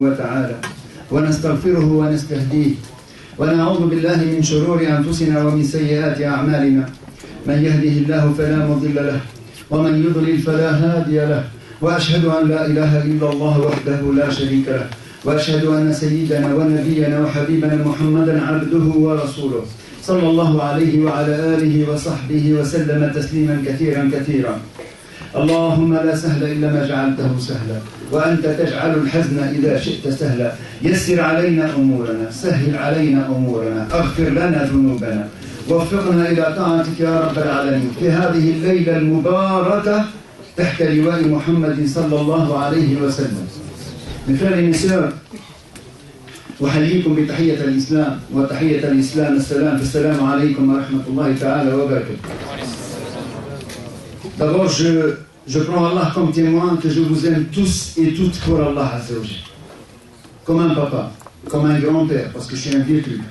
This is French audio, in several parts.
وتعالى ونستغفره ونستهديه ونعوذ بالله من شرور أنفسنا ومن سيئات أعمالنا من يهده الله فلا مضل له ومن يضلل فلا هادي له وأشهد أن لا إله إلا الله وحده لا شريك له وأشهد أن سيدنا ونبينا وحبيبنا محمدا عبده ورسوله صلى الله عليه وعلى آله وصحبه وسلم تسليما كثيرا كثيرا. اللهم لا سهل إلا ما جعلته سهلا وأنت تجعل الحزن إذا شئت سهلا. يسر علينا أمورنا، سهل علينا أمورنا، أغفر لنا ذنوبنا، وفقنا إلى طاعتك يا رب العالمين في هذه الليلة المباركة تحت لواء محمد صلى الله عليه وسلم. Mes frères et mes sœurs, أحييكم بتحية الإسلام وتحية الإسلام السلام عليكم ورحمة الله تعالى وبركاته. D'abord, je prends Allah comme témoin que je vous aime tous et toutes pour Allah Azza wa Jalla. Comme un papa, comme un grand-père, parce que je suis un vieux truc.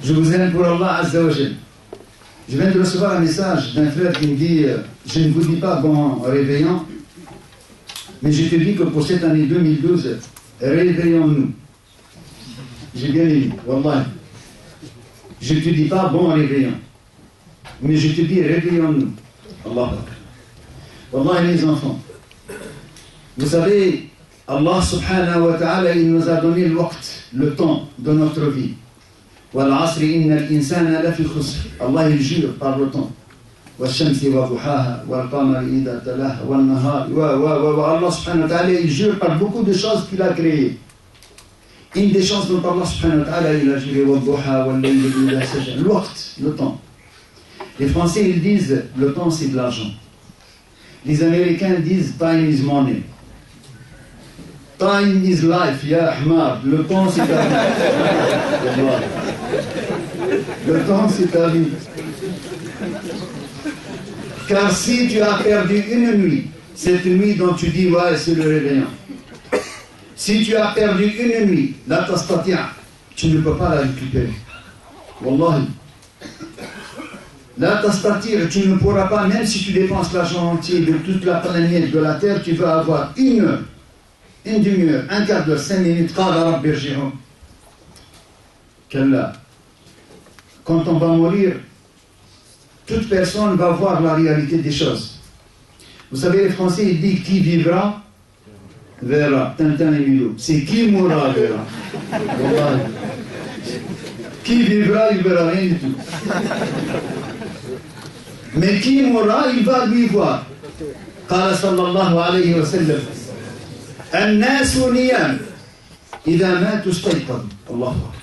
Je vous aime pour Allah Azza wa Jalla. Je viens de recevoir un message d'un frère qui me dit je ne vous dis pas bon réveillant, mais je te dis que pour cette année 2012, réveillons-nous. J'ai bien aimé, Wallah. Je ne te dis pas bon réveillant, mais je te dis réveillons-nous. Allah. Wallah, les enfants. Vous savez, Allah subhanahu wa ta'ala, il nous a donné le temps de notre vie. Wal asri innal insana lafi khusr. Allah, il jure par le temps. والشمس وضحاها والقمر إذا تلاها والنهار Allah subhanahu wa ta'ala il jure par beaucoup de choses qu'il a créées. Une des choses dont Allah subhanahu wa ta'ala il a juré والضحى والليل إذا سجى. Le temps. Les Français ils disent le temps c'est de l'argent. Les Américains disent time is money. Time is life, ya Ahmad. Le temps c'est ta vie. Le temps c'est ta vie. Car si tu as perdu une nuit, cette nuit dont tu dis ouais c'est le réveillon. Si tu as perdu une nuit, la tastatia, tu ne peux pas la récupérer. Wallahi. La tastatia, tu ne pourras pas, même si tu dépenses l'argent entier de toute la planète de la terre, tu vas avoir une heure, une demi-heure, un quart d'heure, 5 minutes, Kalla. Quand on va mourir, toute personne va voir la réalité des choses. Vous savez, les Français, ils disent qui vivra, verra. Tintin et Milo. C'est qui mourra, verra. Qui vivra, il verra rien du tout. Mais qui mourra, il va lui voir. قال صلى الله عليه وسلم الناس نيام إذا ماتوا استيقظوا. الله أكبر.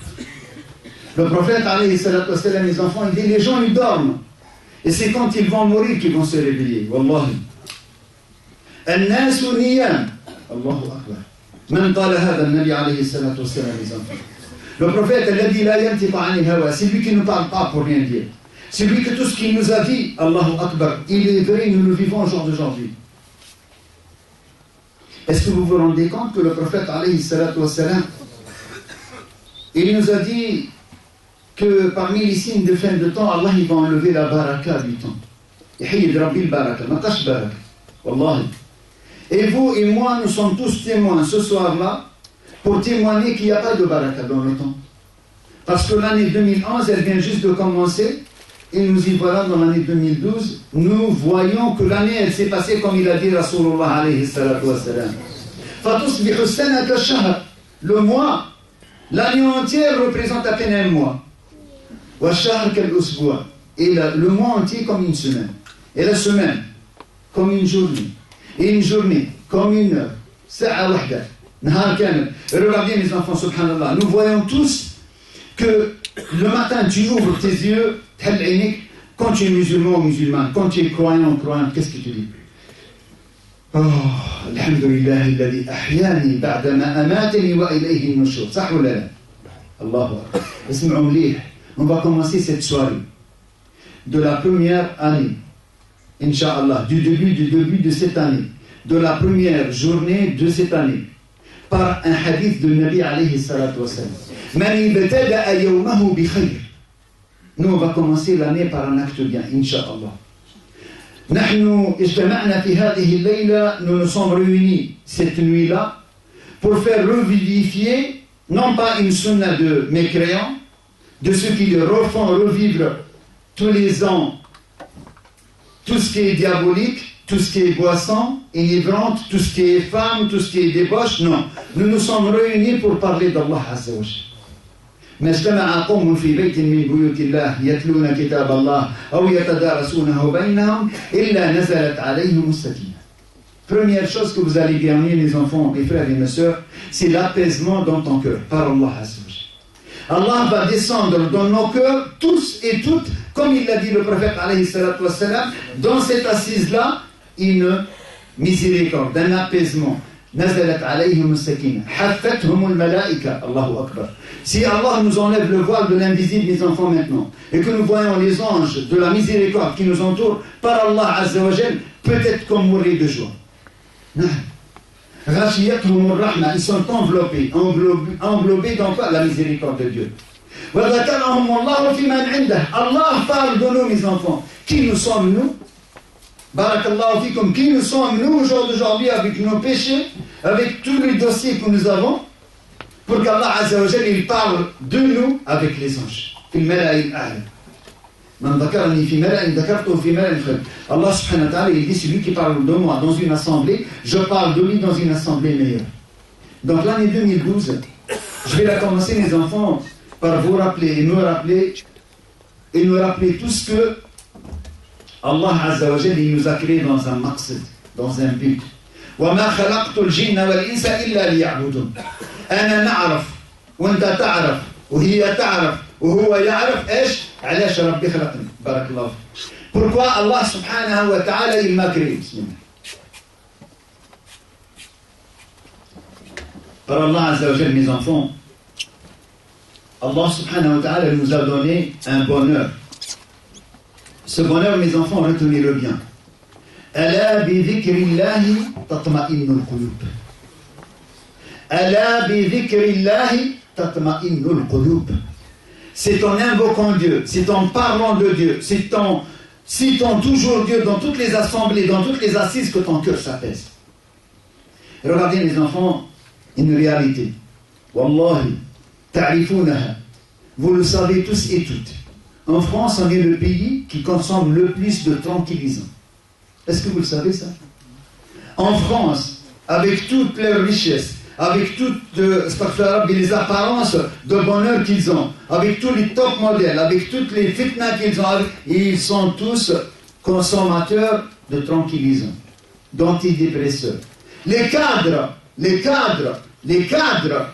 Le prophète alayhi salatu wa sallam, les enfants, il dit les gens ils dorment. Et c'est quand ils vont mourir qu'ils vont se réveiller. Wallahi. الناس نيام. الله أكبر. من قال هذا النبي عليه الصلاة والسلام les enfants. Le prophète الذي لا ينطق عن الهوى, c'est lui qui ne parle pas pour rien dire. C'est lui que tout ce qu'il nous a dit, Allahu Akbar, il est vrai, nous le vivons au jour d'aujourd'hui. Est-ce que vous vous rendez compte que le prophète alayhi salatu wa salam, il nous a dit que parmi les signes de fin de temps, Allah il va enlever la baraka du temps. Et vous et moi, nous sommes tous témoins ce soir-là pour témoigner qu'il n'y a pas de baraka dans le temps. Parce que l'année 2011, elle vient juste de commencer et nous y voilà dans l'année 2012. Nous voyons que l'année, elle s'est passée comme il a dit Rasulullah alayhi salatu wa salam. Fatusbihu sanata shahr. Le mois, l'année entière représente à peine un mois. Et le mois entier comme une semaine. Et la semaine comme une journée. Et une journée comme une heure. Regardez mes enfants, subhanallah. Nous voyons tous que le matin tu ouvres tes yeux, quand tu es musulman ou musulman, quand tu es croyant ou croyante, qu'est-ce que tu dis? Oh, alhamdulillah, alladhi ahyani ba'dama amatani wa ilayhi an-nushur. Sah ou la? Allahu akbar. Isma'u mlih. On va commencer cette soirée de la première année, Inch'Allah, du début de cette année, de la première journée de cette année, par un hadith de Nabi alayhi salatu wa sallam. Man ibtada'a yawmahu bi khayr. Nous, on va commencer l'année par un acte bien, Inch'Allah. نحن اجتمعنا في هذه الليلة, nous nous sommes réunis cette nuit-là pour faire revivifier, non pas une sunna de mécréants, de ceux qui le refont revivre tous les ans, tout ce qui est diabolique, tout ce qui est boisson, enivrante, tout ce qui est femme, tout ce qui est débauche. Non, nous nous sommes réunis pour parler d'Allah Azza wa Jalla. ما اجتمع قوم في بيت من بيوت الله يتلون كتاب الله أو يتدارسونه بينهم إلا نزلت عليهم السكينة. Première chose que vous allez gagner, mes enfants, mes frères et mes sœurs, c'est l'apaisement dans ton cœur, par Allah Azza wa Jalla. Allah va descendre dans nos cœurs, tous et toutes, comme il l'a dit le prophète alayhi salatu wassalam, dans cette assise-là, une miséricorde, un apaisement. نزلت عليهم السكينة حفتهم الملائكة الله أكبر. Si Allah nous enlève le voile de l'invisible, mes enfants, maintenant, et que nous voyons les anges de la miséricorde qui nous entourent par Allah Azza wa Jal, peut-être qu'on mourrait de joie. غشيتهم الرحمة, ils sont enveloppés dans quoi? La miséricorde de Dieu. وذكرهم الله في من عنده. Allah parle de nous, mes enfants. Qui nous sommes nous? Barakallahu fikum. Qui nous sommes nous aujourd'hui avec nos péchés, avec tous les dossiers que nous avons, pour qu'Allah Azza wa Jalla il parle de nous avec les anges. في الملأ الأعلى. من ذكرني في ملأ ذكرته في ملأ خير. Allah subhanahu wa ta'ala il dit celui qui parle de moi dans une assemblée, je parle de lui dans une assemblée meilleure. Donc l'année 2012, je vais la commencer, mes enfants, par vous rappeler et nous rappeler tout ce que Allah Azza wa Jalla il nous a créé dans un maqsid, dans un but. وما خلقت الجن والإنس إلا ليعبدون. أنا نعرف وأنت تعرف وهي تعرف وهو يعرف إيش علاش ربي خلقني. بارك الله فيك. Pourquoi Allah subhanahu wa ta'ala il m'a créé. Par Allah Azza wa Jalla, mes enfants, Allah subhanahu wa ta'ala nous a donné un bonheur. Ce bonheur, mes enfants, retenez-le bien. ألا بذكر الله تطمئن القلوب. ألا بذكر الله تطمئن القلوب. C'est en invoquant Dieu, c'est en parlant de Dieu, c'est en citant toujours Dieu dans toutes les assemblées, dans toutes les assises que ton cœur s'apaise. Regardez, mes enfants, une réalité. Wallahi, ta'rifunaha. Vous le savez tous et toutes. En France, on est le pays qui consomme le plus de tranquillisants. Est-ce que vous le savez ça? En France, avec toutes leurs richesses, avec toutes les apparences de bonheur qu'ils ont, avec tous les top modèles, avec toutes les fitnas qu'ils ont, ils sont tous consommateurs de tranquillisants, d'antidépresseurs. Les cadres,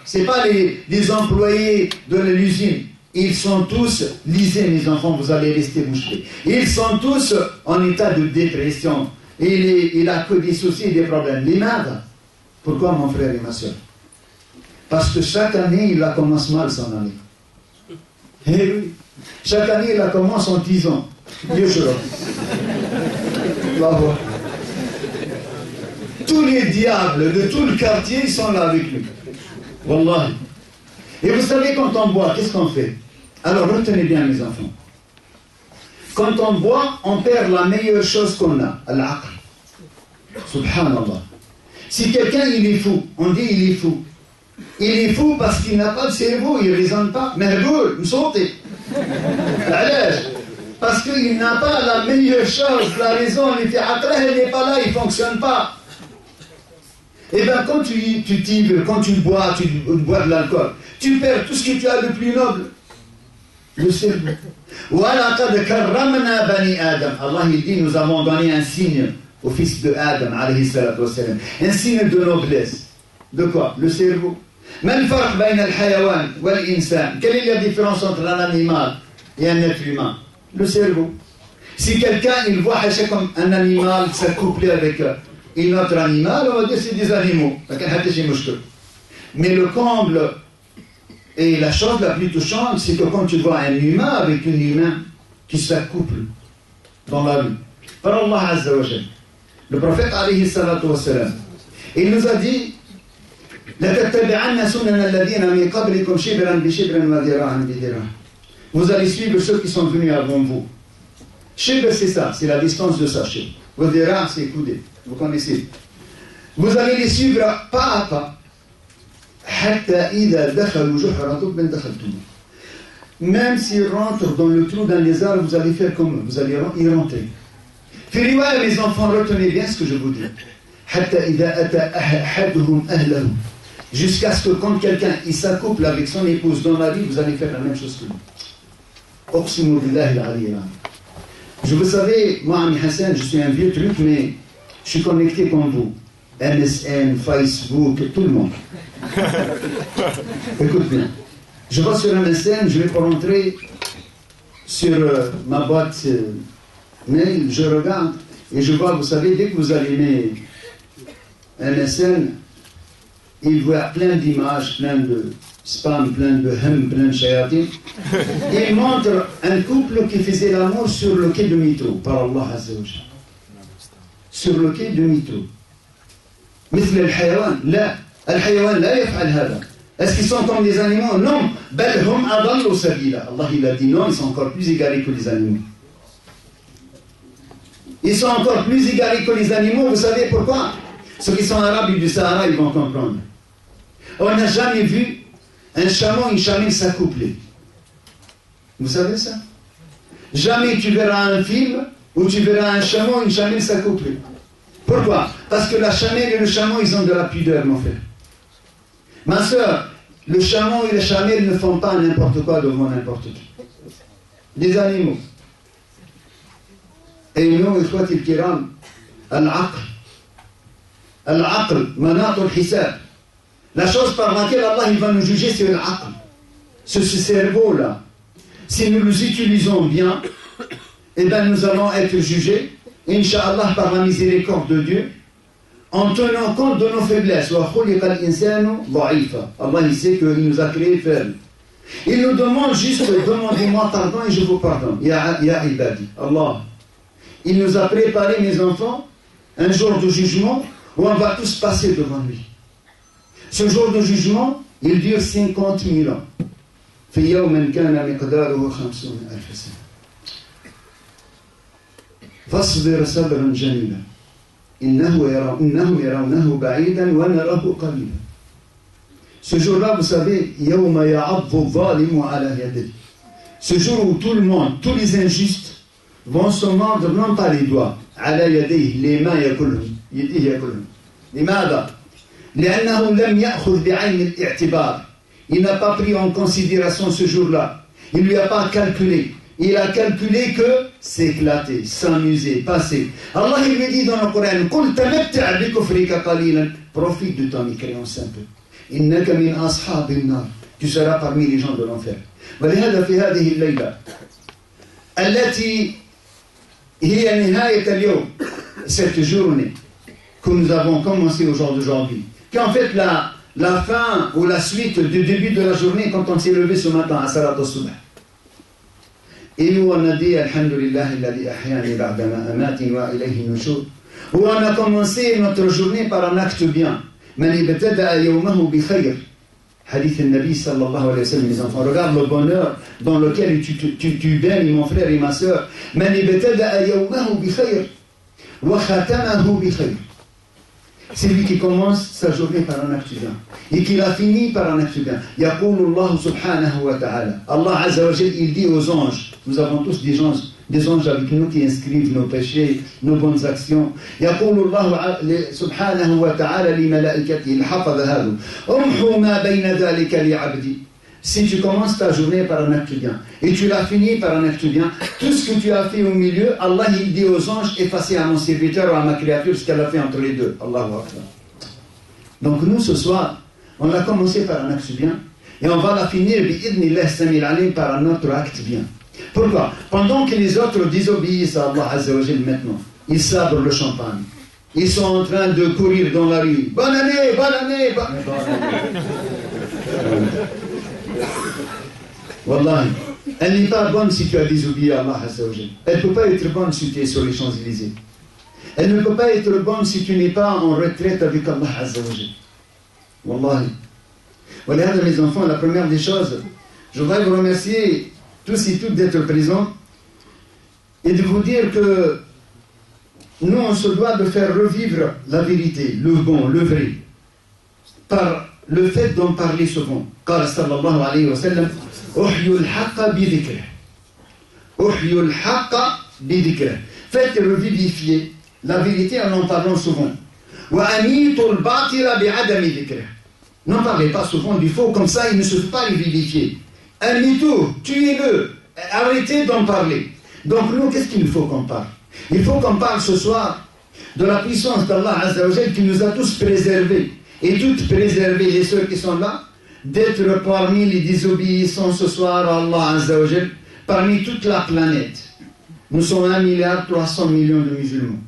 c'est pas les employés de l'usine. Ils sont tous, lisez mes enfants, vous allez rester bouche bée. Ils sont tous en état de dépression. Il a que des soucis et des problèmes. L'imad. Pourquoi, mon frère et ma soeur? Parce que chaque année, il la commence mal son année. Eh oui. Chaque année, il la commence en 10 ans. Tous les diables de tout le quartier sont là avec lui. Wallahi. Et vous savez, quand on boit, qu'est-ce qu'on fait? Alors retenez bien, mes enfants. Quand on boit, on perd la meilleure chose qu'on a, al-aql. Subhanallah. Si quelqu'un il est fou, on dit il est fou. Il est fou parce qu'il n'a pas de cerveau, il ne raisonne pas. Mais vous sautez. Parce qu'il n'a pas la meilleure chose, la raison, elle n'est pas là, il ne fonctionne pas. Et bien quand tu t'ivres, quand tu bois de l'alcool, tu perds tout ce que tu as de plus noble. Le cerveau. Allah il dit, nous avons donné un signe au fils de Adam, alayhi salatu wassalam. Un signe de noblesse. De quoi? Le cerveau. Quelle est la différence entre un animal et un être humain? Le cerveau. Si quelqu'un il voit comme un animal s'accoupler avec un autre animal, on va dire c'est des animaux. Mais le comble et la chose la plus touchante, c'est que quand tu vois un humain avec un humain qui s'accouple dans la rue, par Allah Azza wa Jalla, le prophète alayhi salatu wa salam, il nous a dit vous allez suivre ceux qui sont venus avant vous. Shibr, c'est ça, c'est la distance de ça. Wadira, c'est coudé. Vous connaissez. Vous allez les suivre pas à pas. حتى إذا دخلوا جحر ضب دخلتم. Même s'ils rentrent dans le trou d'un lézard, vous allez faire comme eux, vous allez y rentrer. في رواية, mes enfants, retenez bien ce que je vous dis. حتى إذا أتى أحدهم أهله. Jusqu'à ce que quand quelqu'un il s'accouple avec son épouse dans la vie, vous allez faire la même chose que lui. أقسم بالله العلي العظيم. Je vous savez, moi, Ami Hassan, je suis un vieux truc, mais je suis connecté comme vous. MSN, Facebook, tout le monde. Écoute bien. Je vais sur MSN, je vais pas rentrer sur ma boîte mail, je regarde et je vois, vous savez, dès que vous allumez MSN, il voit plein d'images, plein de spam, plein de plein de shayatin. Il montre un couple qui faisait l'amour sur le quai de métro, par Allah Azza wa Jalla. Sur le quai de métro. مثل الحيوان لا الحيوان لا يفعل هذا. Est-ce qu'ils sont comme des animaux? Non. بل هم أضلوا سبيلا. Allah il a dit non, ils sont encore plus égarés que les animaux. Ils sont encore plus égarés que les animaux. Vous savez pourquoi? Ceux qui sont arabes du Sahara, ils vont comprendre. On n'a jamais vu un chameau et une chamelle s'accoupler. Vous savez ça? Jamais tu verras un film où tu verras un chameau et une chamelle s'accoupler. Pourquoi? Parce que la chamelle et le chameau, ils ont de la pudeur, mon frère. Ma soeur, le chameau et la chamelle ne font pas n'importe quoi devant n'importe qui. Les animaux. Et nous, إخوتي الكرام, العقل مناط الحساب. La chose par laquelle Allah il va nous juger, c'est l'aql. Ce cerveau-là. Si nous les utilisons bien, eh bien nous allons être jugés, Inch'Allah, par la miséricorde de Dieu, en tenant compte de nos faiblesses. Allah il sait qu'il nous a créés faibles. Il nous demande juste, demandez-moi pardon et je vous pardonne. Ya ibadi. Allah. Il nous a préparé, mes enfants, un jour de jugement où on va tous passer devant lui. Ce jour de jugement, il dure 50 000 ans. في يوم كان مقداره 50,000 سنة. فاصبر صبرا جميلا إنهم يرونه بعيدا ونراه قريبا. Ce jour-là, vous savez, يوم يعض الظالم على يديه. Ce jour où tout le monde, tous les injustes, vont se mordre non pas les doigts, على يديه, les mains يأكلهم, يديه يأكلهم. لماذا؟ لأنه لم يأخذ بعين الاعتبار. Il n'a pas pris en considération ce jour-là. Il ne lui a pas calculé. Il a calculé que s'éclater, s'amuser, passer. Allah il lui dit dans le Coran, قُلْ تَمَتَّعْ بِكُفْرِكَ قَلِيلًا. Profite de ton mécréance un peu. إِنَّكَ مِنْ أَصْحَابِ النَّارِ. Tu seras parmi les gens de l'enfer. ولهذا في هذه الليلة التي هي نهاية اليوم, cette journée que nous avons commencé au jour d'aujourd'hui, qui en fait la fin ou la suite du début de la journée quand on s'est levé ce matin à Salat al-Subh. Et où on a dit Alhamdulillah alladhi ahyani ba'da ma amati wa ilayhi nushur. Où on a commencé notre journée par un acte bien. Man ibtada'a yawmahu bi khayr. Hadith al-Nabi sallallahu alayhi wa sallam, mes enfants. Regarde le bonheur dans lequel tu baignes, mon frère et ma soeur. Man ibtada'a yawmahu bi khayr. Wa khatamahu bi khayr. C'est lui qui commence sa journée par un acte bien et qui la finit par un acte bien. يقول الله سبحانه وتعالى. Allah Azza wa Jalla, il dit aux anges, nous avons tous des anges avec nous qui inscrivent nos péchés, nos bonnes actions. يقول الله سبحانه وتعالى لملائكته الحفظ هذا امحوا ما بين ذلك لعبدي. Si tu commences ta journée par un acte bien et tu la finis par un acte bien, tout ce que tu as fait au milieu, Allah il dit aux anges, effacez à mon serviteur ou à ma créature ce qu'elle a fait entre les deux. Allahu Akbar. Donc nous ce soir, on a commencé par un acte bien et on va la finir bi'idnillah samil alim par un autre acte bien. Pourquoi? Pendant que les autres désobéissent à Allah Azza wa Jalla maintenant, ils sabrent le champagne. Ils sont en train de courir dans la rue. Bonne année, bonne année, bonne année. Wallahi, elle n'est pas bonne si tu as désobéi à Allah Azza wa Jalla. Elle ne peut pas être bonne si tu es sur les Champs-Élysées. Elle ne peut pas être bonne si tu n'es pas en retraite avec Allah Azza wa Jalla. Wallahi. Voilà, mes enfants, la première des choses, je voudrais vous remercier tous et toutes d'être présents et de vous dire que nous, on se doit de faire revivre la vérité, le bon, le vrai, par le fait d'en parler souvent. قال صلى الله عليه وسلم أحيوا الحق بذكره. أحيوا الحق بذكره. Faites revivifier la vérité en en parlant souvent. وأميتوا الباطل بعدم ذكره. N'en parlez pas souvent du faux, comme ça il ne se peut pas les vivifier. Amitou, tuez-le, arrêtez d'en parler. Donc nous, qu'est-ce qu'il faut qu'on parle? Il faut qu'on parle ce soir de la puissance d'Allah Azza wa Jal qui nous a tous préservés, et toutes préservés, les ceux qui sont là, d'être parmi les désobéissants ce soir à Allah Azza wa Jal, parmi toute la planète. Nous sommes 1,3 milliard de musulmans,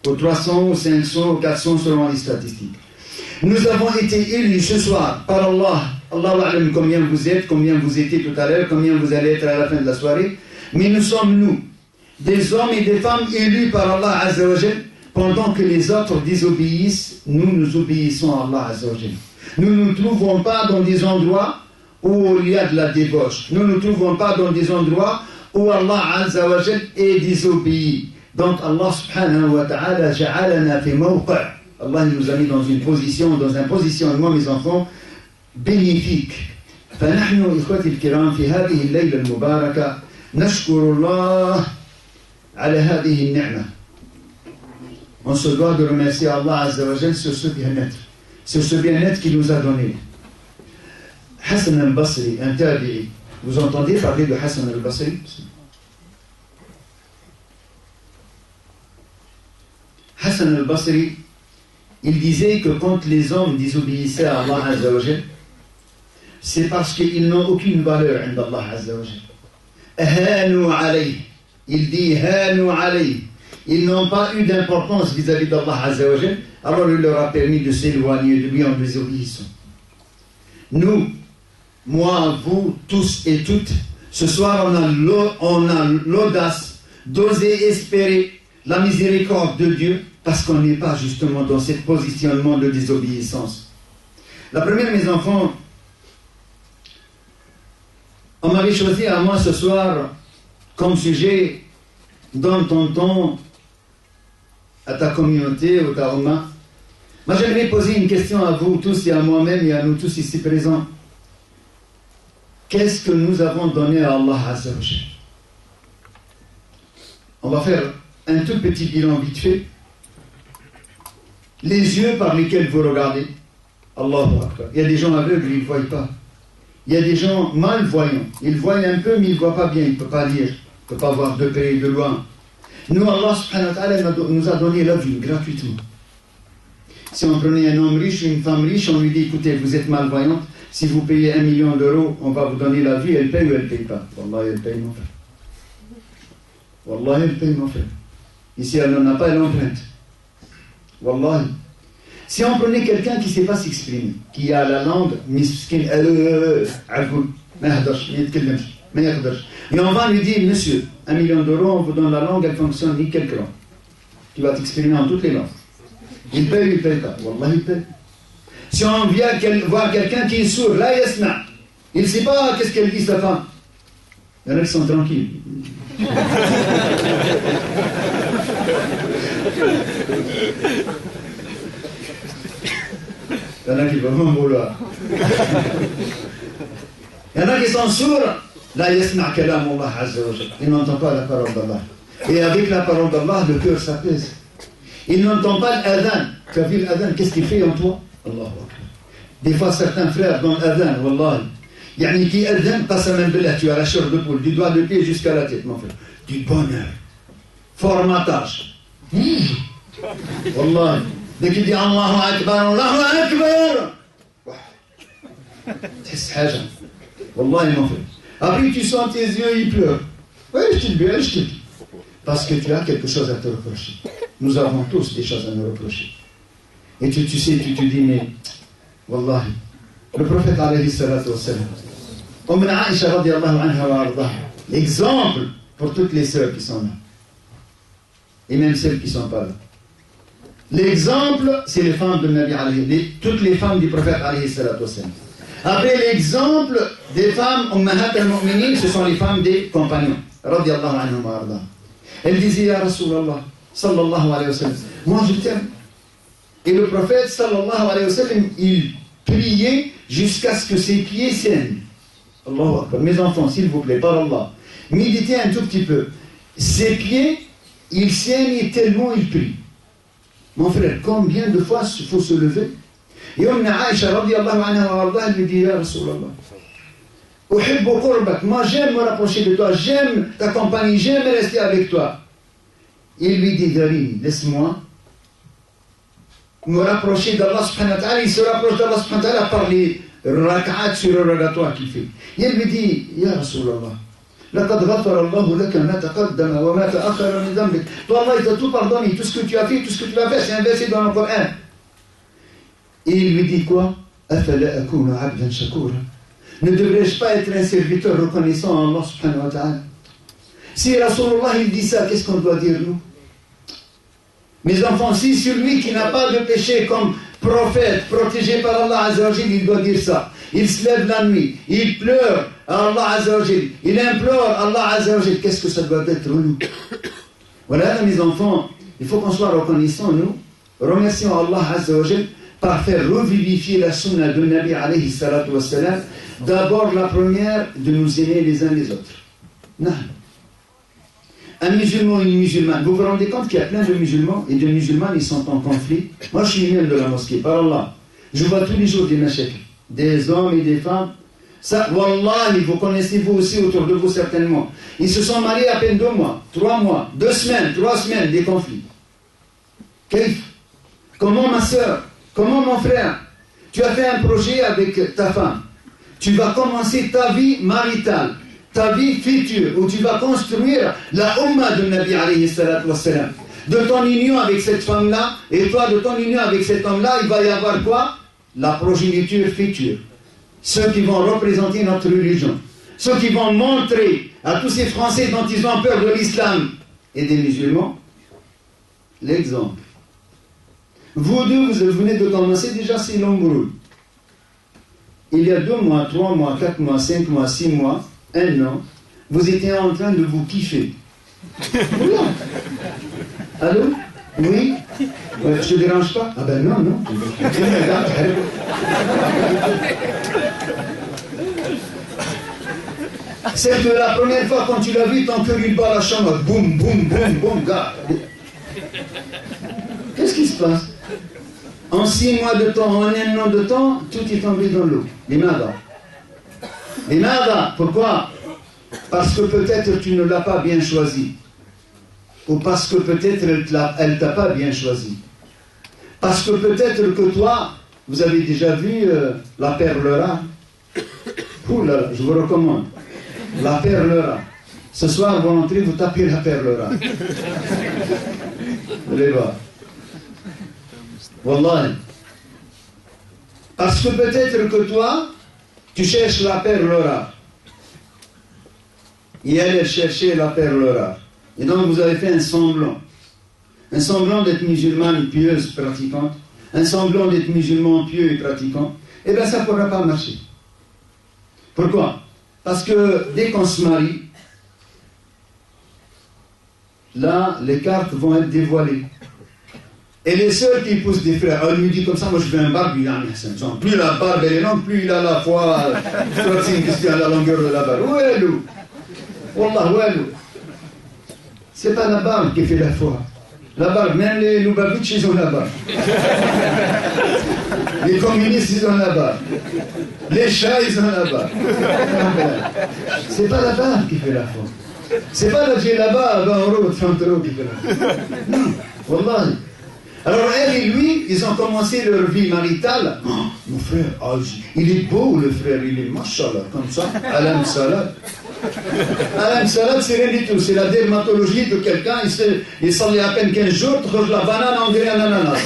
ou 300, ou 500, ou 400 selon les statistiques. Nous avons été élus ce soir par Allah. Allahu a'lam combien vous êtes, combien vous étiez tout à l'heure, combien vous allez être à la fin de la soirée. Mais nous sommes, nous, des hommes et des femmes élus par Allah Azza wa Jal, pendant que les autres désobéissent, nous obéissons à Allah Azza wa Jal. Nous ne nous trouvons pas dans des endroits où il y a de la débauche. Nous ne nous trouvons pas dans des endroits où Allah Azza wa Jal est désobéi. Donc Allah subhanahu wa ta'ala ja'alana fi mawqa'. Allah nous a mis dans une position, dans un positionnement, mes enfants, bénéfique. فنحن إخوتي الكرام في هذه الليلة المباركة نشكر الله على هذه النعمة. On se doit de remercier Allah Azza wa Jal sur ce bien-être, sur ce bien-être qu'il nous a donné. Hassan al-Basri, un tabi'i. Vous entendez parler de Hassan al-Basri? Hassan al-Basri, il disait que quand les hommes désobéissaient à Allah Azza wa Jal, c'est parce qu'ils n'ont aucune valeur عند Allah Azza wa Jal. Hanu alayh. Il dit hanu alayh. Ils n'ont pas eu d'importance vis-à-vis d'Allah Azza wa Jal, alors il leur a permis de s'éloigner de lui en désobéissant. Nous, moi, vous, tous et toutes, ce soir on a l'audace d'oser espérer la miséricorde de Dieu parce qu'on n'est pas justement dans ce positionnement de désobéissance. La première, mes enfants, on m'avait choisi à moi ce soir comme sujet dans ton temps, à ta communauté, au ta Ummah. Moi, j'aimerais poser une question à vous tous et à moi-même et à nous tous ici présents. Qu'est-ce que nous avons donné à Allah Azza wa Jal? On va faire un tout petit bilan vite fait. Les yeux par lesquels vous regardez, Allahu Akbar. Il y a des gens aveugles, ils ne voient pas. Il y a des gens malvoyants. Ils voient un peu, mais ils ne voient pas bien. Ils ne peuvent pas lire. Ils ne peuvent pas voir de près et de loin. Nous, Allah subhanahu wa ta'ala nous a donné la vie gratuitement. Si on prenait un homme riche, une femme riche, on lui dit, écoutez, vous êtes malvoyante, si vous payez 1 million d'euros, on va vous donner la vie, elle paye ou elle ne paye pas? Wallah, elle paye, mon frère. Wallah, elle paye, mon frère. Ici, elle n'en a pas, elle emprunte. Wallah. Si on prenait quelqu'un qui ne sait pas s'exprimer, qui a la langue, et on va lui dire, monsieur, 1 million d'euros, on vous donne la langue, elle fonctionne ni quelque langue. Tu vas t'exprimer en toutes les langues. Il paye ou il ne paye pas? Wallah, il paye. Si on vient voir quelqu'un qui est sourd, là, yasma, il ne sait pas qu'est-ce qu'elle dit sa femme. Il y en a qui sont tranquilles. Il y en a qui vont vraiment vouloir. Il y en a qui sont sourds. Là, yasma kalam Allah Azza wa Jal. Il n'entend pas la parole d'Allah. Et avec la parole d'Allah, le cœur s'apaise. Il n'entend pas l'adhan. Tu as vu l'adhan, qu'est-ce qu'il fait en toi? Allahu Akbar. Des fois, certains frères dans l'adhan, Wallah, yani qui adhan, qassaman billah, tu as la chair de poule, du doigt de pied jusqu'à la tête, mon frère. Du bonheur. Formatage. Wallah. Dès qu'il dit Allahu Akbar, Allahu Akbar. C'est haja. Wallah, mon frère. Après, tu sens tes yeux, ils pleurent. Oui, je te le dis. Parce que tu as quelque chose à te reprocher. Nous avons tous des choses à nous reprocher. Et tu sais, tu te dis, mais, Wallah, le prophète alayhi salatu wa salam, Aïcha radiallahu anha wa ardaha, l'exemple pour toutes les sœurs qui sont là. Et même celles qui ne sont pas là. L'exemple, c'est les femmes de Nabi alayhi, toutes les femmes du prophète alayhi salatu wa salam. Après l'exemple des femmes, Ummahat al-Mu'minin, ce sont les femmes des compagnons. Radiallahu anhum wa ardaha. Elle disait, Ya Rasulallah, sallallahu alayhi wa sallam, moi je t'aime. Et le prophète, sallallahu alayhi wa sallam, il prier jusqu'à ce que ses pieds saignent. Allahu Akbar. Mes enfants, s'il vous plaît, par Allah, méditez un tout petit peu. Ses pieds, ils saignent tellement ils prient. Mon frère, combien de fois il faut se lever? Et Aïcha, radiallahu anha, elle lui dit, Ya Rasulallah, uhibbu qurbak, moi j'aime me rapprocher de toi, j'aime ta compagnie, j'aime rester avec toi. Il lui dit, Darini, laisse-moi me rapprocher d'Allah subhanahu wa ta'ala. Il se rapproche d'Allah subhanahu wa ta'ala par les rak'at surrogatoires qu'il fait. Il lui dit, Ya Rasulallah, لقد غفر الله لك ما تقدم وما تأخر من ذنبك. Toi, Allah, il t'a tout pardonné, tout ce que tu as fait, tout ce que tu as fait, c'est un verset dans le Coran. Et il lui dit quoi? أفلا أكون عبدا شكورا. Ne devrais-je pas être un serviteur reconnaissant à Allah subhanahu wa ta'ala? Si Rasulullah il dit ça, qu'est-ce qu'on doit dire nous? Mes enfants, si celui qui n'a pas de péché comme prophète, protégé par Allah Azza wa Jal, il doit dire ça. Il se lève la nuit, il pleure à Allah Azza wa Jal, il implore Allah Azza wa Jal. Qu'est-ce que ça doit être nous? Voilà, mes enfants, il faut qu'on soit reconnaissants, nous. Remercions Allah Azza wa Jal par faire revivifier la sunna de Nabi alayhi salatu wa salam. D'abord, la première, de nous aimer les uns les autres. Non. Un musulman et une musulmane, vous vous rendez compte qu'il y a plein de musulmans et de musulmanes, ils sont en conflit. Moi, je suis imam de la mosquée, par Allah. Je vois tous les jours des mashayikh, des hommes et des femmes. Ça, wallahi, vous connaissez vous aussi autour de vous certainement. Ils se sont mariés à peine 2 mois, 3 mois, 2 semaines, 3 semaines, des conflits. Kaif? Comment ma soeur? Comment mon frère? Tu as fait un projet avec ta femme. Tu vas commencer ta vie maritale, ta vie future, où tu vas construire la Ummah de Nabi alayhi salatu wassalam. De ton union avec cette femme-là, et toi de ton union avec cet homme-là, il va y avoir quoi? La progéniture future. Ceux qui vont représenter notre religion. Ceux qui vont montrer à tous ces Français dont ils ont peur de l'islam et des musulmans l'exemple. Vous deux, vous venez de commencer déjà ces l'embrouille. Il y a 2 mois, 3 mois, 4 mois, 5 mois, 6 mois, 1 an, vous étiez en train de vous kiffer. Allô? Oui? Je ne te dérange pas? Ah ben non, non. C'est que la première fois quand tu l'as vu, ton cœur il bat la chambre. Boum, boum, boum, boum, gars. Qu'est-ce qui se passe? En 6 mois de temps, en 1 an de temps, tout est tombé dans l'eau. Limada. Limada. Pourquoi? Parce que peut-être tu ne l'as pas bien choisi. Ou parce que peut-être elle ne t'a pas bien choisi. Parce que peut-être que toi, vous avez déjà vu la perle rare. Ouh là là, je vous recommande. La perle rare. Ce soir, vous rentrez, vous tapez la perle rare. Vous allez voir. Wallahi. Parce que peut-être que toi, tu cherches la perle rare. Et elle cherchait la perle rare. Et donc vous avez fait un semblant. Un semblant d'être musulmane pieuse, pratiquante. Un semblant d'être musulman pieux et pratiquant. Eh bien ça ne pourra pas marcher. Pourquoi? Parce que dès qu'on se marie, là, les cartes vont être dévoilées. Et les sœurs qui épousent des frères, elle lui dit comme ça, moi je veux un barbe, plus la barbe elle est longue, plus il a la foi, à la longueur de la barbe. Où est l'eau? Wallah, où est l'eau? C'est pas la barbe qui fait la foi. La barbe, même les Lubavitch, ils ont la barbe. Les communistes, ils ont la barbe. Les chats, ils ont la barbe. C'est pas la barbe qui fait la foi. C'est pas la djellaba à 20 €, 30 € qui fait la foi. Non, wallah. Alors elle et lui, ils ont commencé leur vie maritale. Oh, mon frère, oh, il est beau le frère, il est machallah, comme ça, alam salad. Alam salad, c'est rien du tout, c'est la dermatologie de quelqu'un, il s'en est à peine 15 jours, trouve la banane, on dirait un ananas.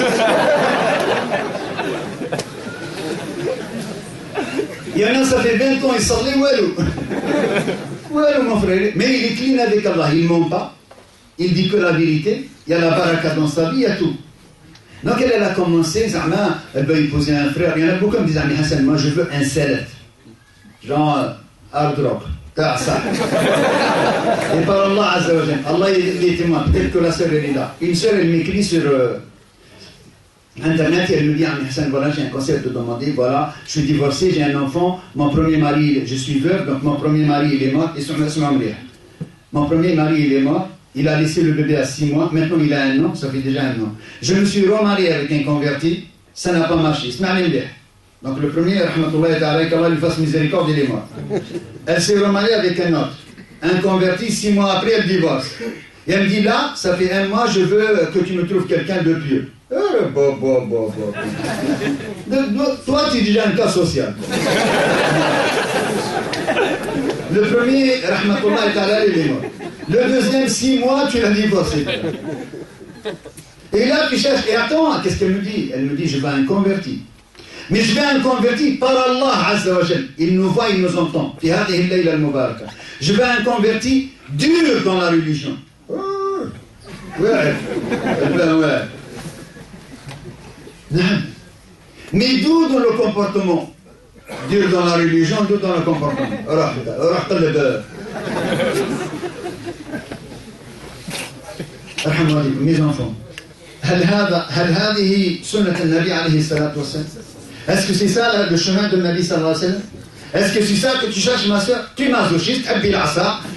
Il y en a, ça fait 20 ans, il s'en est, où est mon frère? Mais il est clean avec Allah, il ne ment pas, il dit que la vérité, il y a la baraka dans sa vie, il y a tout. Donc elle a commencé, elle va y poser un frère. Il y en a beaucoup qui me disent, Hassan, moi je veux un salad. Genre hard rock. Ça. Et par Allah Azza wa Jalla, Allah il est témoin, peut-être que la sœur elle est là. Une sœur elle m'écrit sur Internet, et elle me dit, ah, Hassan, voilà, j'ai un conseil à te demander, voilà, je suis divorcé, j'ai un enfant, mon premier mari, je suis veuve, donc mon premier mari, il est mort, et mon premier mari, il est mort, il a laissé le bébé à 6 mois, maintenant il a 1 an, ça fait déjà 1 an. Je me suis remarié avec un converti, ça n'a pas marché, donc le premier, rahmatullahi ta'ala, qu'Allah lui fasse miséricorde, il est mort. Elle s'est remariée avec un autre, un converti, 6 mois après, elle divorce. Et elle me dit, là, ça fait 1 mois, je veux que tu me trouves quelqu'un de pieux. Toi, tu es déjà un cas social. Le premier, rahmatullah ta'ala, il est mort. Le deuxième, 6 mois, tu l'as divorcé. Et là, tu cherches. Et attends, qu'est-ce qu'elle me dit? Elle me dit, je veux un converti. Mais je veux un converti par Allah Azza wa Jal. Il nous voit, il nous entend. Je veux un converti dur dans la religion. Ouais. Mais d'où dans le comportement? Dur dans la religion, d'où dans le comportement? Mes enfants, est-ce que c'est ça le chemin de Nabi sallallahu alayhi wa sallam? Est-ce que c'est ça que tu cherches, ma soeur? Tu es masochiste,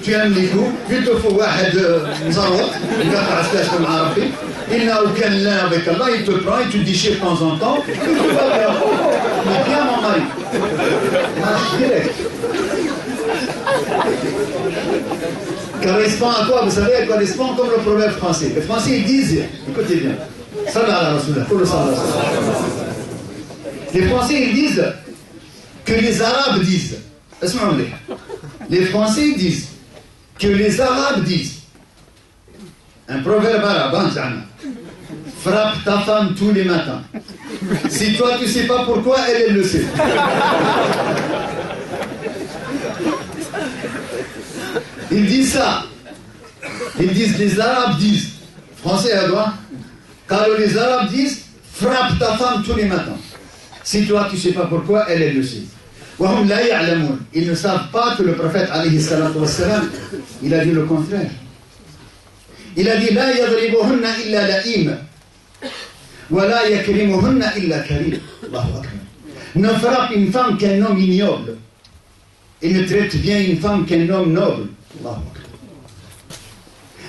tu aimes les coups, il te faut un zarot, il n'a aucun lien avec Allah, il te prend, il te déchire de temps en temps, et tout va bien. Mais bien, mon mari. Marche direct. Correspond à quoi? Vous savez, elle correspond comme le proverbe français. Les Français, ils disent, écoutez bien, les Français, ils disent que les Arabes disent, les Français disent que les Arabes disent, un proverbe arabe, frappe ta femme tous les matins. Si toi tu ne sais pas pourquoi, elle le sait. Ils disent ça. Ils disent, les Arabes disent, Français à droit, car les Arabes disent, frappe ta femme tous les matins. Si toi tu ne sais pas pourquoi, elle le sait. Ils ne savent pas que le prophète alayhi salatu wassalam, il a dit le contraire. Il a dit la yadribuhunna illa la'im wa la yakrimuhunna illa karim. Allahu akbar. Ne frappe une femme qu'un homme ignoble et ne traite bien une femme qu'un homme noble. Allahu akbar.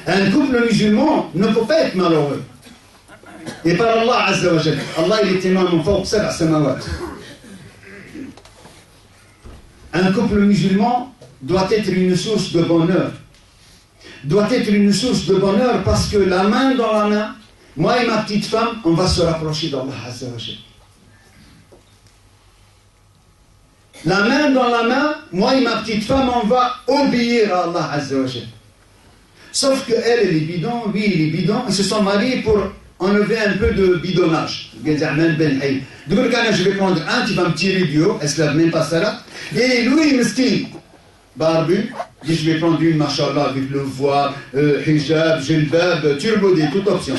Un couple musulman ne peut pas être malheureux. Et par Allah Azza wa Jalla, Allah il est imam fawq sab'a samawat. Un couple musulman doit être une source de bonheur. Doit être une source de bonheur parce que la main dans la main, moi et ma petite femme, on va se rapprocher d'Allah Azza wa Jalla. La main dans la main, moi et ma petite femme, on va obéir à Allah Azza wa Jalla. Sauf que elle est bidon, lui il est bidon, ils se sont mariés pour enlever un peu de bidonnage. Je vais prendre un, tu vas me tirer du haut, elle ne se lave même pas ça là. Et lui, mesquin, barbu, dit je vais prendre une, machallah, avec le voile, hijab, jilbab, turbodé, toute option.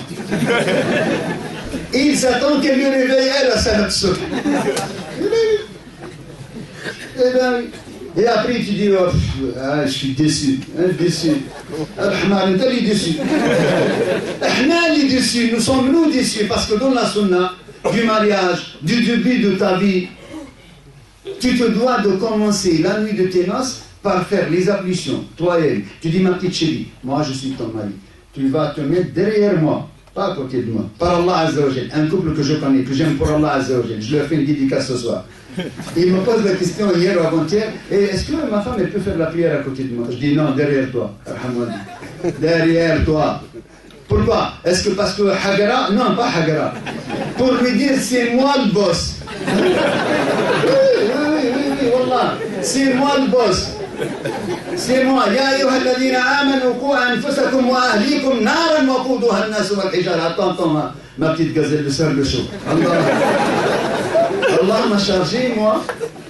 Et il s'attend qu'elle lui réveille, elle, à salat souk. Et après tu dis, oh, ah, je suis déçu, déçu. Al-Hamar, il est déçu. Ahna, il est déçu, nous sommes nous déçus, parce que dans la sunna, du mariage, du début de ta vie, tu te dois de commencer la nuit de tes noces par faire les ablutions, toi et elle. Tu dis, ma petite chérie, moi je suis ton mari. Tu vas te mettre derrière moi, pas à côté de moi. Par Allah Azza wa Jal, un couple que je connais, que j'aime pour Allah Azza wa Jal, je leur fais une dédicace ce soir. Il me pose la question hier ou avant-hier, est-ce que ma femme elle peut faire la prière à côté de moi? Je dis non, derrière toi. Derrière toi. Pourquoi? Est-ce que parce que Hagara? Non, pas Hagara. Pour lui dire c'est moi le boss. Oui, wallah. C'est moi le boss. C'est moi. Ya ayyuha alladhina amanu qu anfusakum wa ahlikum naran waquduha an-nas wal hijara. Attends, ma petite gazelle de sœur de chaud. Allah m'a chargé, moi,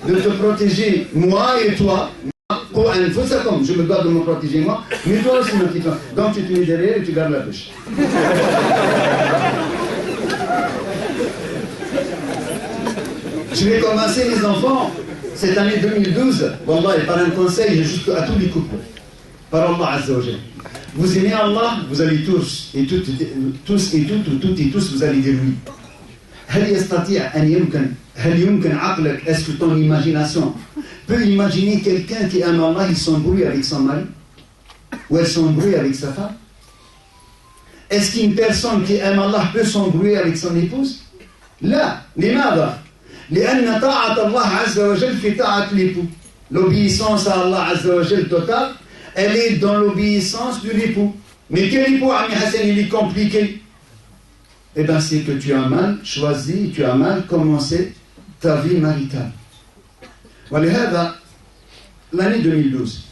de te protéger, moi et toi. Je me dois de me protéger, moi, mais toi aussi, ma petite femme. Donc tu te mets derrière et tu gardes la pêche. Je vais commencer, les enfants, cette année 2012, wallah, et par un conseil juste à tous les couples. Par Allah Azza wa Jalla. Vous aimez Allah, vous allez tous et toutes, vous allez dire oui. est-ce que ton imagination peut imaginer quelqu'un qui aime Allah, il s'embrouille avec son mari, ou elle s'embrouille avec sa femme? Est-ce qu'une personne qui aime Allah peut s'embrouiller avec son épouse? Là, لماذا؟ لأن طاعة الله عز وجل في طاعة l'époux. L'obéissance à Allah عز وجل totale, elle est dans l'obéissance de l'époux. Mais quel époux, Ami Hassan, il est compliqué? Eh bien, c'est que tu as mal choisi, tu as mal commencé ta vie maritale. ولهذا, l'année 2012,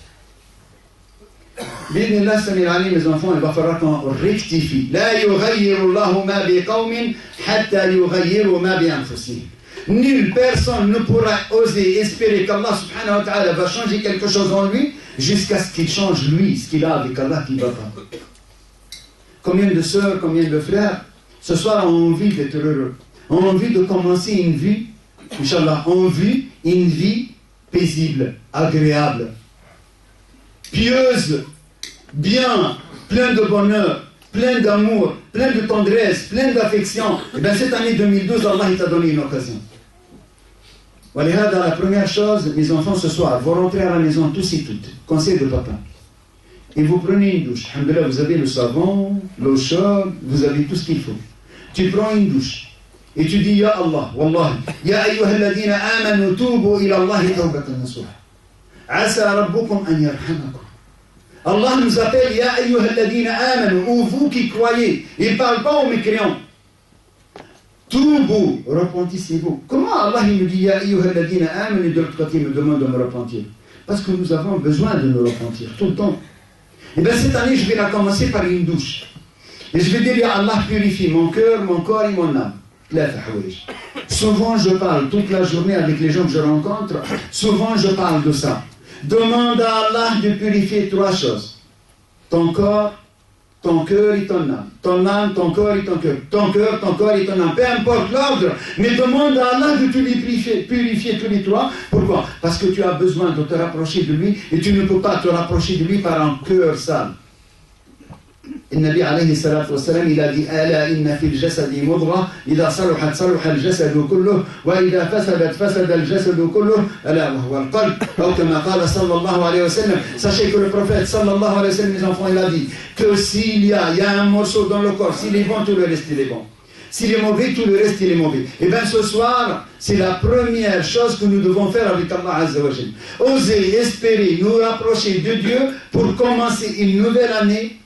بإذن الله السميع العليم, mes enfants, il va falloir qu'on rectifie. لا يغير الله ما بقوم حتى يغيروا ما بأنفسهم. Nulle personne ne pourra oser espérer qu'Allah subhanahu wa ta'ala va changer quelque chose en lui jusqu'à ce qu'il change lui, ce qu'il a avec Allah qui ne va pas. Combien de sœurs, combien de frères, ce soir ont envie d'être heureux, ont envie de commencer une vie, Inch'Allah, ont envie une vie paisible, agréable, pieuse, bien, plein de bonheur, plein d'amour, plein de tendresse, plein d'affection. Et bien cette année 2012, Allah t'a donné une occasion. Voilà, la première chose, mes enfants, ce soir, vous rentrez à la maison tous et toutes, conseil de papa. Et vous prenez une douche. Alhamdulillah, vous avez le savon, l'eau chaude, vous avez tout ce qu'il faut. Tu prends une douche. Et tu dis, Ya Allah, Wallahi, Ya ayyuhalladhina amanu tubu ila Allahi tawbatan nasuha. Asa rabbukum an yarhamakum. Allah nous appelle, Ya ayyuhalladhina amanu, ou vous qui croyez. Il ne parle pas aux mécréants. Tubu, repentissez-vous. Comment Allah il nous dit, Ya ayyuhalladhina amanu, de l'autre côté il me demande de me repentir? Parce que nous avons besoin de nous repentir, tout le temps. Et bien cette année, je vais la commencer par une douche. Et je vais dire, Ya Allah, purifie mon cœur, mon corps et mon âme. Souvent, je parle toute la journée avec les gens que je rencontre. Souvent, je parle de ça. Demande à Allah de purifier trois choses. Ton corps, ton cœur et ton âme. Ton âme, ton corps et ton cœur. Ton cœur, ton corps et ton âme. Peu importe l'ordre, mais demande à Allah de te les purifier tous les trois. Pourquoi? Parce que tu as besoin de te rapprocher de lui et tu ne peux pas te rapprocher de lui par un cœur sale. النبي عليه الصلاة والسلام إلى ألا إن في الجسد مضغة إذا صلحت صلح الجسد كله وإذا فسدت فسد الجسد كله ألا وهو القلب أو كما قال صلى الله عليه وسلم. Sachez que le prophète صلى الله عليه وسلم, mes enfants, il a dit que s'il y a un morceau dans le corps, s'il est bon, tout le reste il est bon. S'il est mauvais, tout le reste il est mauvais. Et bien ce soir, c'est la première chose que nous devons faire avec Allah Azza wa Jal. Oser, espérer, nous rapprocher de Dieu pour commencer une nouvelle année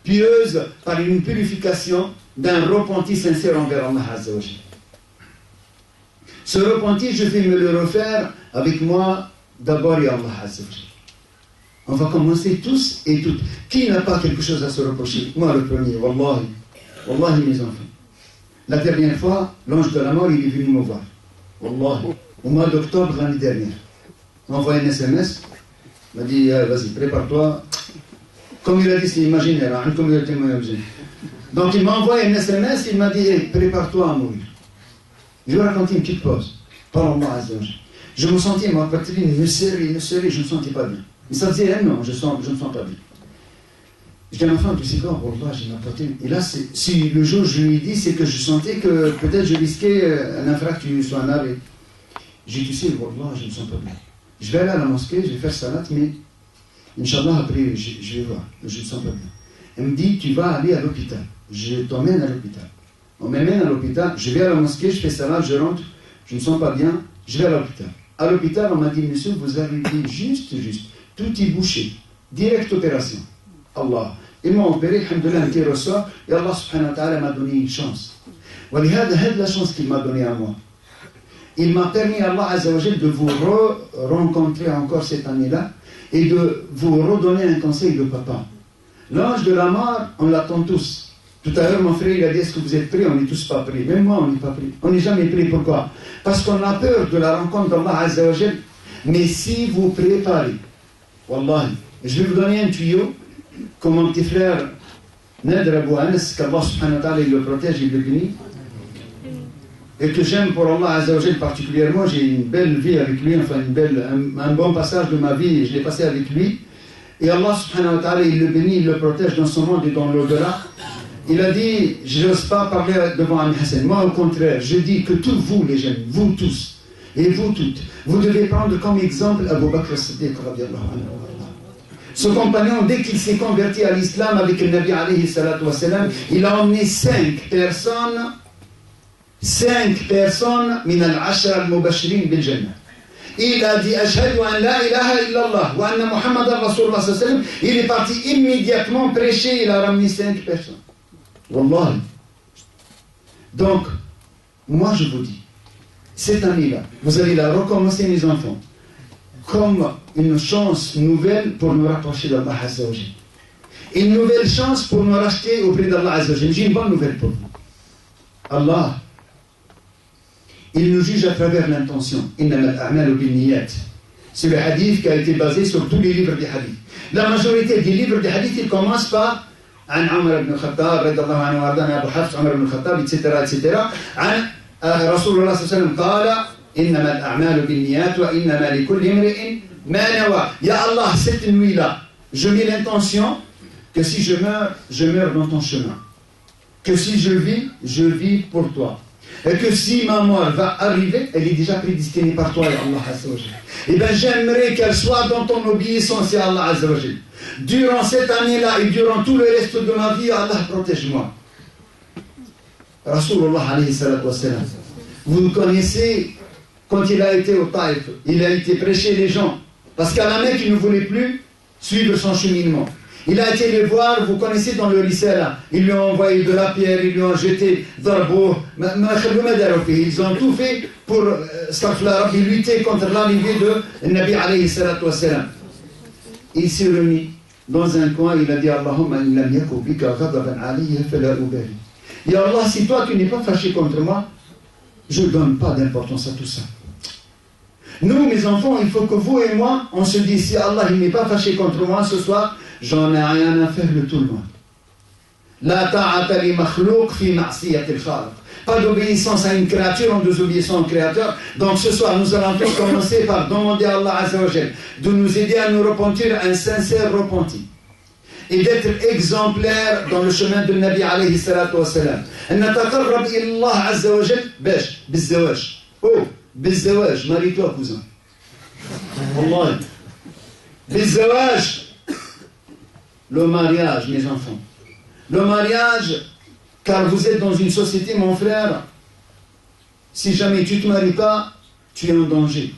pieuse par une purification d'un repenti sincère envers Allah Azza wa Jal. Ce repenti, je vais me le refaire avec moi d'abord et Allah Azza wa Jal. On va commencer tous et toutes. Qui n'a pas quelque chose à se reprocher? Moi le premier, Wallahi. Wallahi mes enfants. La dernière fois, l'ange de la mort, il est venu me voir. Wallahi. Au mois d'octobre l'année dernière. Il m'a envoyé un SMS. Il m'a dit, vas-y, prépare-toi. Comme il a dit, c'est imaginaire, hein, comme il a été imaginaire. Donc il m'a envoyé un SMS, il m'a dit, hey, prépare-toi à mourir. Je vais raconter une petite pause. Par Allah Azza wa Jal. Je me sentais, ma poitrine me serrait, je ne me sentais pas bien. Mais ça faisait un an, je ne me sens pas bien. Je dis à ma femme, tu sais quoi, Wallah, j'ai ma poitrine. Et là, si le jour où je lui ai dit, c'est que je sentais que peut-être je risquais un infarctus ou un arrêt. J'ai dit, tu sais, Wallah, je ne me sens pas bien. Je vais aller à la mosquée, je vais faire salat, mais Inch'Allah, après, je vais voir, je ne me sens pas bien. Elle me dit, tu vas aller à l'hôpital. Je t'emmène à l'hôpital. On m'amène à l'hôpital, je vais à la mosquée, je fais salat, je rentre, je ne me sens pas bien, je vais à l'hôpital. À l'hôpital, on m'a dit, monsieur, vous arrivez juste, tout est bouché. Direct opération. Allah. Ils m'ont opéré, alhamdoulilah, un petit ressort, et Allah subhanahu wa ta'ala m'a donné une chance. C'est la chance qu'il m'a donnée à moi. Il m'a permis, Allah Azza wa Jal, de vous rencontrer encore cette année-là, et de vous redonner un conseil de papa. L'ange de la mort, on l'attend tous. Tout à l'heure, mon frère, il a dit, est-ce que vous êtes prêts? On n'est tous pas prêts. Même moi, on n'est pas prêts. On n'est jamais prêts. Pourquoi? Parce qu'on a peur de la rencontre d'Allah Azza wa Jal. Mais si vous préparez, Wallahi, je vais vous donner un tuyau, comme mon petit frère Nader Abou Anas, qu'Allah subhanahu wa ta'ala, il le protège, il le bénit. Et que j'aime pour Allah Azza wa Jal particulièrement, j'ai une belle vie avec lui, enfin un bon passage de ma vie, je l'ai passé avec lui. Et Allah subhanahu wa ta'ala, il le bénit, il le protège dans son monde et dans l'au-delà. il a dit, je n'ose pas parler devant Ami Hassan. Moi, au contraire, je dis que tous vous, les jeunes, vous tous, et vous toutes, vous devez prendre comme exemple Abu Bakr as-Siddiq, radiallahu anhu. Ce compagnon, dès qu'il s'est converti à l'islam avec le Nabi alayhi salatu wassalam, il a emmené 5 personnes, min al-ashra al-mubashirin bil-jannah. Il a dit Ashhadu an la ilaha illallah wa anna Muhammadan Rasulullah sallallahu alayhi wa sallam. Il est parti immédiatement prêcher, il a ramené 5 personnes. Wallah. Donc, moi je vous dis, cette année-là, vous allez la recommencer, mes enfants, comme une chance nouvelle pour nous rapprocher d'Allah Azza wa Jal. Une nouvelle chance pour nous racheter auprès d'Allah Azza wa Jal. J'ai une bonne nouvelle pour vous. Allah, il nous juge à travers l'intention. Innamal a'malu binniyat. C'est le hadith qui a été basé sur tous les livres des hadiths. La majorité des livres des hadiths, ils commencent par عن عمر بن الخطاب رضي الله عنه وارضاه ابو حفص عمر بن الخطاب etc. عن رسول الله صلى الله عليه وسلم قال انما الاعمال بالنيات وانما لكل امرئ ما نوى. Ya Allah, cette nuit-là, je mets l'intention que si je meurs dans ton chemin. Que si je vis pour toi. Et que si ma mort va arriver, elle est déjà prédestinée par toi, ya Allah Azza wa Jal. Eh bien, j'aimerais qu'elle soit dans ton obéissance, ya Allah Azza wa Jal. Durant cette année-là et durant tout le reste de ma vie, Allah protège-moi. Rasulullah alayhi salatu wassalam. Vous connaissez, quand il a été au Taïf, il a été prêcher les gens. Parce qu'à la Mecque, il ne voulait plus suivre son cheminement. Il a été les voir, vous connaissez dans le Risala, ils lui ont envoyé de la pierre, ils lui ont jeté d'arbo, ils ont tout fait pour lutter contre l'arrivée de Nabi alayhi salatu wassalam. Il s'est remis dans un coin, il a dit Allahumma in lam yaku bika ghadaban alayya fala ubali. Ya Allah, si toi tu n'es pas fâché contre moi, je ne donne pas d'importance à tout ça. Nous, mes enfants, il faut que vous et moi, on se dise, si Allah il n'est pas fâché contre moi ce soir, j'en ai rien à faire de tout le monde. La ta'ata li makhlouq fi ma'siyati al-khaliq. Pas d'obéissance à une créature en désobéissant au Créateur. Donc ce soir, nous allons tous commencer par demander à Allah Azza wa Jal de nous aider à nous repentir, un sincère repenti. Et d'être exemplaire dans le chemin de Nabi alayhi salatu wa salam. Nataqarrab ila Allah Azza wa Jal bizzawaj. Oh, bizzawaj, marie-toi cousin. Wallah. Bizzawaj. Le mariage, mes enfants. Le mariage, car vous êtes dans une société, mon frère, si jamais tu ne te maries pas, tu es en danger.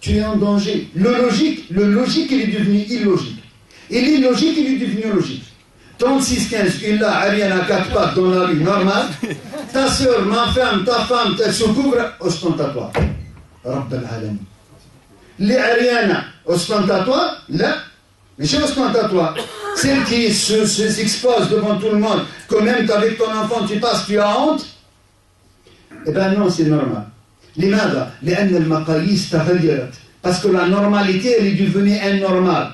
Tu es en danger. Le logique, il est devenu illogique. Et l'illogique, il est devenu logique. 36-15, une là, Ariane à 4 pattes dans la rue normale. Ta soeur, ma femme, ta femme, elle se couvre, ostentatoire. Rabb al-Alamin. Les Ariane ostentatoire, là, mais c'est ostentatoire. Celle qui s'expose devant tout le monde, que même qu'avec ton enfant tu passes, tu as honte. Eh bien non, c'est normal. لماذا؟ لأن المقاييس تغيرت. Parce que la normalité, elle est devenue anormale.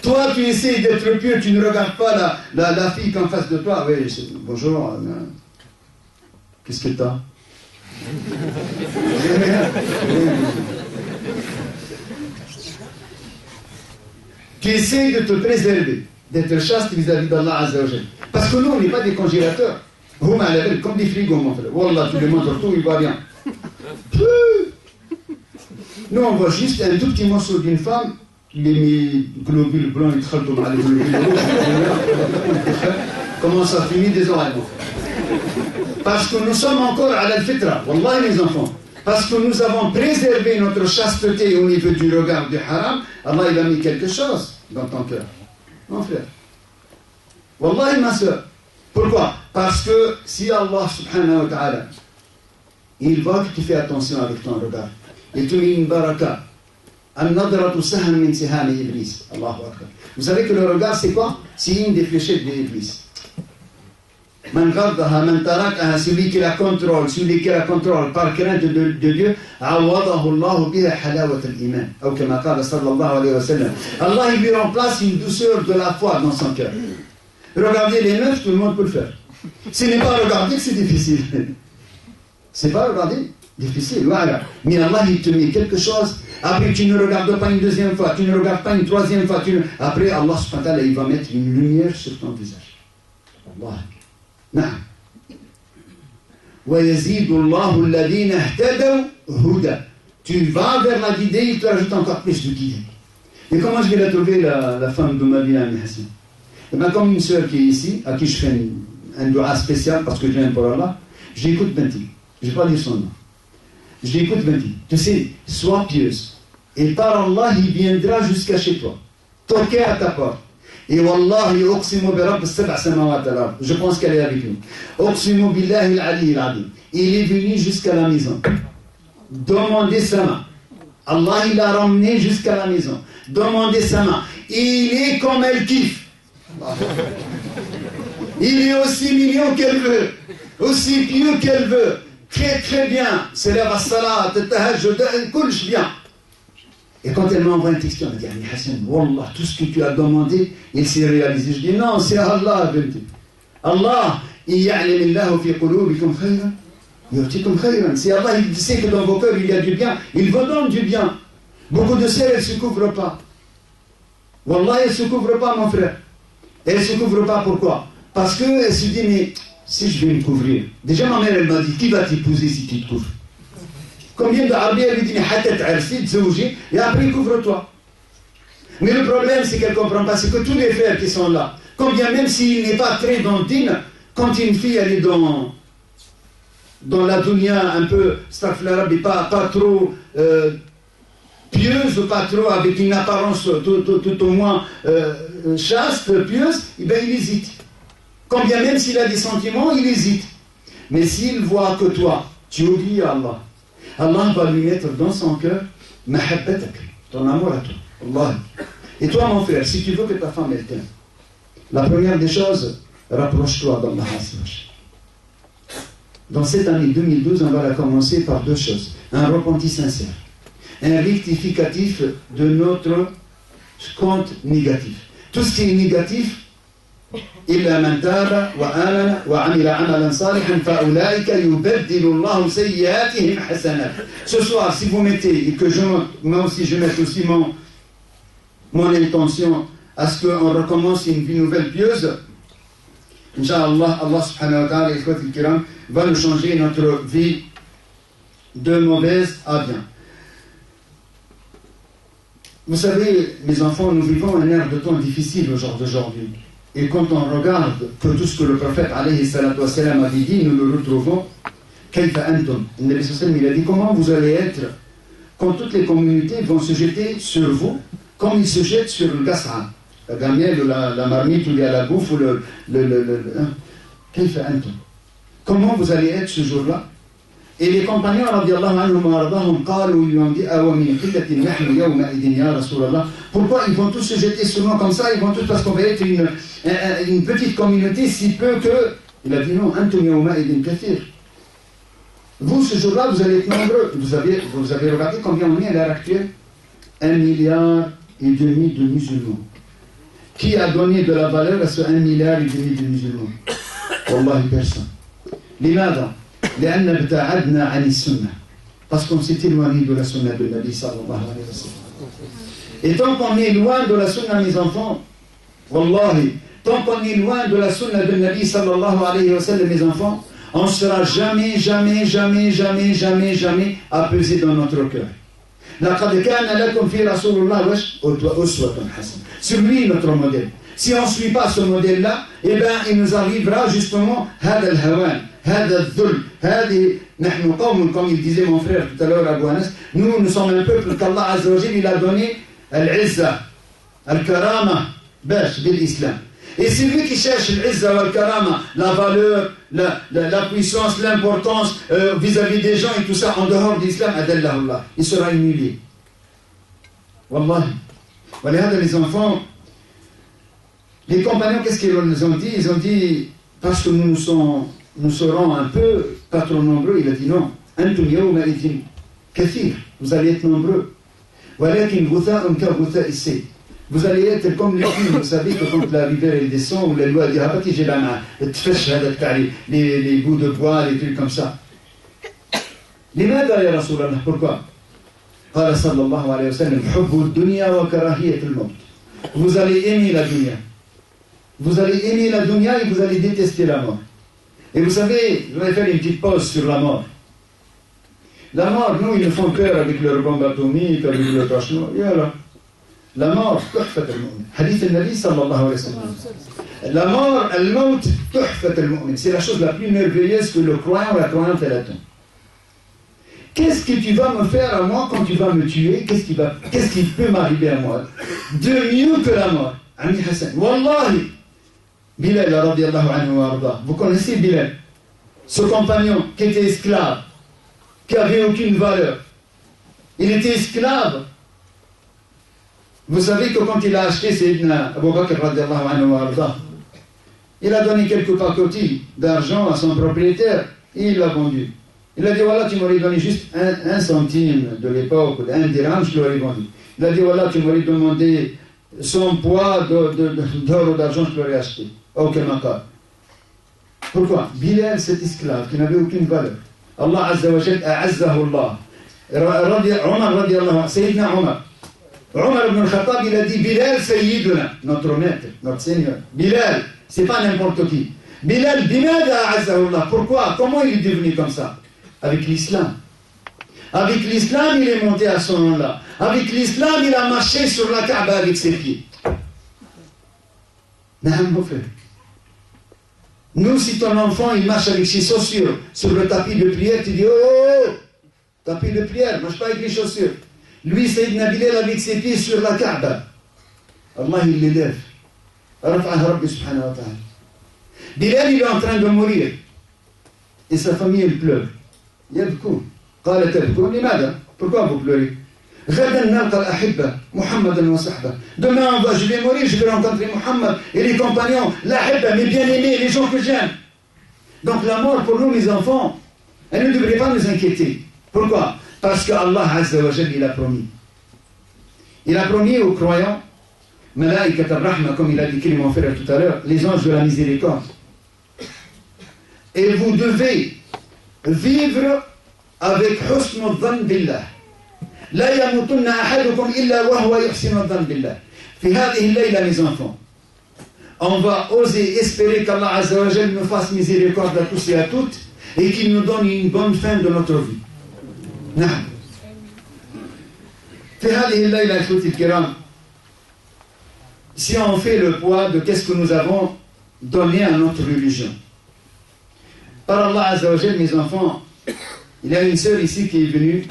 Toi, tu essaies d'être pieux, tu ne regardes pas la fille qui est en face de toi. Oui, bonjour. Qu'est-ce que t'as? Tu essaies de te préserver, d'être chaste vis-à-vis d'Allah Azza wa Jal. Parce que nous, on n'est pas des congélateurs. Comme des frigos, mon frère. Wallah, tu lui montres tout, il va bien. Nous, on voit juste un tout petit morceau d'une femme, les globules blancs, ils traitent mal les globules rouges. Comment ça finit des oreilles. Parce que nous sommes encore à la-fitra. Wallah, mes enfants. Parce que nous avons préservé notre chasteté au niveau du regard du haram, Allah il a mis quelque chose dans ton cœur. Mon frère. Wallah, ma soeur. Pourquoi? Parce que si Allah subhanahu wa ta'ala, il voit que tu fais attention avec ton regard, il te met une baraka. An-nadratu sahan min sihani iblis. Allahu akbar. Vous savez que le regard, c'est quoi? C'est une des fléchettes d'Iblis. Man gardaha, man tarakaha, celui qui la contrôle par crainte de Dieu, awadahu Allah biha halawat al-iman. Ou comme qala sallallahu alayhi wa sallam. Allah il lui remplace une douceur de la foi dans son cœur. Regardez les meufs, tout le monde peut le faire. Ce n'est pas regarder que c'est difficile. C'est pas regarder, difficile, voilà. Mais Allah il te met quelque chose, après tu ne regardes pas une deuxième fois, tu ne regardes pas une troisième fois, après Allah subhanahu wa ta'ala il va mettre une lumière sur ton visage. Allah. نعم. وَيَزِيدُ اللَّهُ الَّذِينَ اهْتَدَوْا هُدًى. Tu vas vers la guidée, il te rajoute encore plus de guidée. Et comment je vais la trouver, la femme de ma vie, Ami Hassan? Et bien, comme une sœur qui est ici, à qui je fais un dua spécial parce que je viens pour Allah, je l'écoute Binti. Je ne vais pas dire son nom. Je l'écoute Binti. Tu sais, sois pieuse. Et par Allah, il viendra jusqu'à chez toi. Toquer à ta porte. Et Wallahi, uqsimu bi rabb as-sab'a samawat al-ard. Je pense qu'elle est avec nous. Uqsimu billahi al-ali al-azim. Il est venu jusqu'à la maison. Demandez sa main. Allah, il l'a ramené jusqu'à la maison. Demandez sa main. Il est comme elle kiffe. Il est aussi mignon qu'elle veut. Aussi pieux qu'elle veut. Très très bien. C'est la salat, tahajjud, kulch bien. Et quand elle m'a envoyé un texto, elle m'a dit, Ami Hassan, Wallah, tout ce que tu as demandé, il s'est réalisé. Je dis, non, c'est Allah, Binti. Allah, ya'lamillahu fi qulubikum khayran, yu'tikum khayran. C'est Allah, il sait que dans vos cœurs, il y a du bien. Il vous donne du bien. Beaucoup de sœurs, elles ne se couvrent pas. Wallah, elles ne se couvrent pas, mon frère. Elles ne se couvrent pas, pourquoi? Parce qu'elles se disent, mais si je vais me couvrir. Déjà, ma mère, elle m'a dit, qui va t'épouser si tu te couvres? Combien d'Arabes lui disent et après couvre-toi. Mais le problème c'est qu'elle ne comprend pas, c'est que tous les frères qui sont là, combien même s'il n'est pas très dans le din, quand une fille elle est dans la dunya un peu pas trop pieuse ou pas trop avec une apparence tout au moins chaste, pieuse, et bien il hésite. Combien même s'il a des sentiments, il hésite. Mais s'il voit que toi, tu oublies Allah, Allah va lui mettre dans son cœur mahabbatak, ton amour à toi. Allah. Et toi, mon frère, si tu veux que ta femme elle t'aime, la première des choses, rapproche-toi d'Allah. Dans cette année 2012, on va la commencer par deux choses. Un repenti sincère, un rectificatif de notre compte négatif. Tout ce qui est négatif, إلا من تاب وآمن وعمل عملا صالحا فأولئك يبدل الله سيئاتهم حسنات. Ce soir, si vous mettez, et que moi aussi je mette aussi mon intention à ce qu'on recommence une vie nouvelle pieuse, Inch'Allah, Allah subhanahu wa ta'ala, ikhwati al-kiram, va nous changer notre vie de mauvaise à bien. Vous savez, mes enfants, nous vivons un air de temps difficile au jour d'aujourd'hui. Et quand on regarde que tout ce que le prophète alayhi salatu wa salam avait dit, nous le retrouvons. Kayfa antum. Le Nabi sallam, il a dit, comment vous allez être quand toutes les communautés vont se jeter sur vous, comme ils se jettent sur le gas'a, la gamelle ou la marmite ou la bouffe ou Kayfa antum. Comment vous allez être ce jour-là? Et les compagnons, radiallahu anhum wa ardahum, qalu, ils lui ont dit, awa min qillatin nahnu yawma idin ya Rasulallah. Pourquoi ils vont tous se jeter sur nous comme ça? Ils vont tous, parce qu'on va être une petite communauté si peu que... Il a dit non, antum yawma idin kathir. Vous, ce jour-là, vous allez être nombreux. Vous avez regardé combien on est à l'heure actuelle? 1,5 milliard de musulmans. Qui a donné de la valeur à ce 1,5 milliard de musulmans? Wallahi, personne. Limada? لأن ابتعدنا عن السنة. Parce qu'on s'est éloigné de la sunna de Nabi sallallahu alayhi wa sallam. Et tant qu'on est loin de la sunna, mes enfants, wallahi, tant qu'on est loin de la sunna de Nabi sallallahu alayhi wa sallam, mes enfants, on ne sera jamais apaisé dans notre cœur. لقد كان لكم في رسول الله أسوة حسنة. Sur lui, notre modèle. Si on ne suit pas ce modèle-là, eh bien, il nous arrivera justement هذا الهوان, هذا الذل, هذه نحن قوم, comme il disait mon frère tout à l'heure Abou Anas, nous sommes un peuple qu'Allah Azza wa Jalla il a donné al-izza, al-karama, bash bil islam. Et c'est lui qui cherche l'izza wal karama, la valeur, la puissance, l'importance vis-à-vis des gens et tout ça en dehors de l'islam, adallahu, il sera humilié. Wallahi. Voilà, les enfants, les compagnons, qu'est-ce qu'ils nous ont dit? Ils ont dit, parce que nous serons un peu pas trop nombreux, il a dit non. Antum yawma idin kathir, vous allez être nombreux. Walakin ghutha'un ka ghutha'i as-sayl. Vous allez être comme les filles, vous savez que quand la rivière elle descend, ou la loi dit, ah bah j'ai la main, les bouts de bois, les trucs comme ça. لماذا يا رسول الله? Pourquoi? قال صلى الله عليه وسلم حب الدنيا وكراهية الموت. Vous allez aimer la dunya. Vous allez aimer la dunya et vous allez détester la mort. Et vous savez, je vais faire une petite pause sur la mort. La mort, nous, ils nous font peur avec leur bombe atomique, avec leur cachemire. Et voilà. La mort, tuhfat al-mu'min. Hadith al-Nabi sallallahu alayhi wa sallam. La mort, al-maut, tuhfat al-mu'min. C'est la chose la plus merveilleuse que le croyant ou la croyante elle attend. Qu'est-ce que tu vas me faire à moi quand tu vas me tuer? Qu'est-ce qui peut m'arriver à moi de mieux que la mort? Ami Hassan. Wallahi. Bilal, radiallahu anhu wa arda. Vous connaissez Bilal? Ce compagnon qui était esclave, qui n'avait aucune valeur. Il était esclave. Vous savez que quand il a acheté Sayyidina Abu Bakr radiallahu anhu wa arda, il a donné quelques pacotilles d'argent à son propriétaire et il l'a vendu. Il a dit, voilà, tu m'aurais donné juste un centime de l'époque, un dirham, je l'aurais vendu. Il a dit, voilà, tu m'aurais demandé son poids d'or ou d'argent, je l'aurais acheté. Ok, makar. Pourquoi? Bilal, cet esclave qui n'avait aucune valeur. Allah Azza wa Jal a'azzahu Allah. Omar radiallahu anhu, Sayyidina Omar. Omar ibn al-Khattab, il a dit, Bilal Sayyiduna, notre maître, notre Seigneur. Bilal, c'est pas n'importe qui. Bilal, bimada a'azzahu Allah. Pourquoi? Comment il est devenu comme ça? Avec l'islam. Avec l'islam, il est monté à ce moment-là. Avec l'islam, il a marché sur la Kaaba avec ses pieds. Nous, si ton enfant, il marche avec ses chaussures sur le tapis de prière, tu dis, oh, tapis de prière, marche pas avec les chaussures. Lui, Sayyidina Bilal, avec ses pieds sur la Kaaba. Allah, il l'élève. Bilal, il est en train de mourir. Et sa famille, elle pleure. يبكون قال تبكون لماذا؟ Pourquoi vous pleurez? غدا نلقى الأحبة محمدا وصحبه. Demain je vais mourir, je vais rencontrer Muhammad et les compagnons, l'Ahibba, mes bien-aimés, les gens que j'aime. Donc la mort pour nous les enfants, elle ne devrait pas nous inquiéter. Pourquoi? Parce que Allah Azza wa Jal, il a promis. Il a promis aux croyants, Malaïkat al-Rahma, comme il a décrit mon frère tout à l'heure, les anges de la miséricorde. Et vous devez vivre avec husn al-dhann billah. لا يموتن أحدكم إلا وهو يحسن الظن بالله. في هذه الليلة mes enfants, on va oser espérer qu'Allah Azza wa Jal nous fasse miséricorde à tous et à toutes et qu'il nous donne une bonne fin de notre vie. نعم. في هذه الليلة إخوتي الكرام, si on fait le poids de qu'est-ce que nous avons donné à notre religion. Par Allah Azza wa Jal, mes enfants, il y a une sœur ici qui est venue,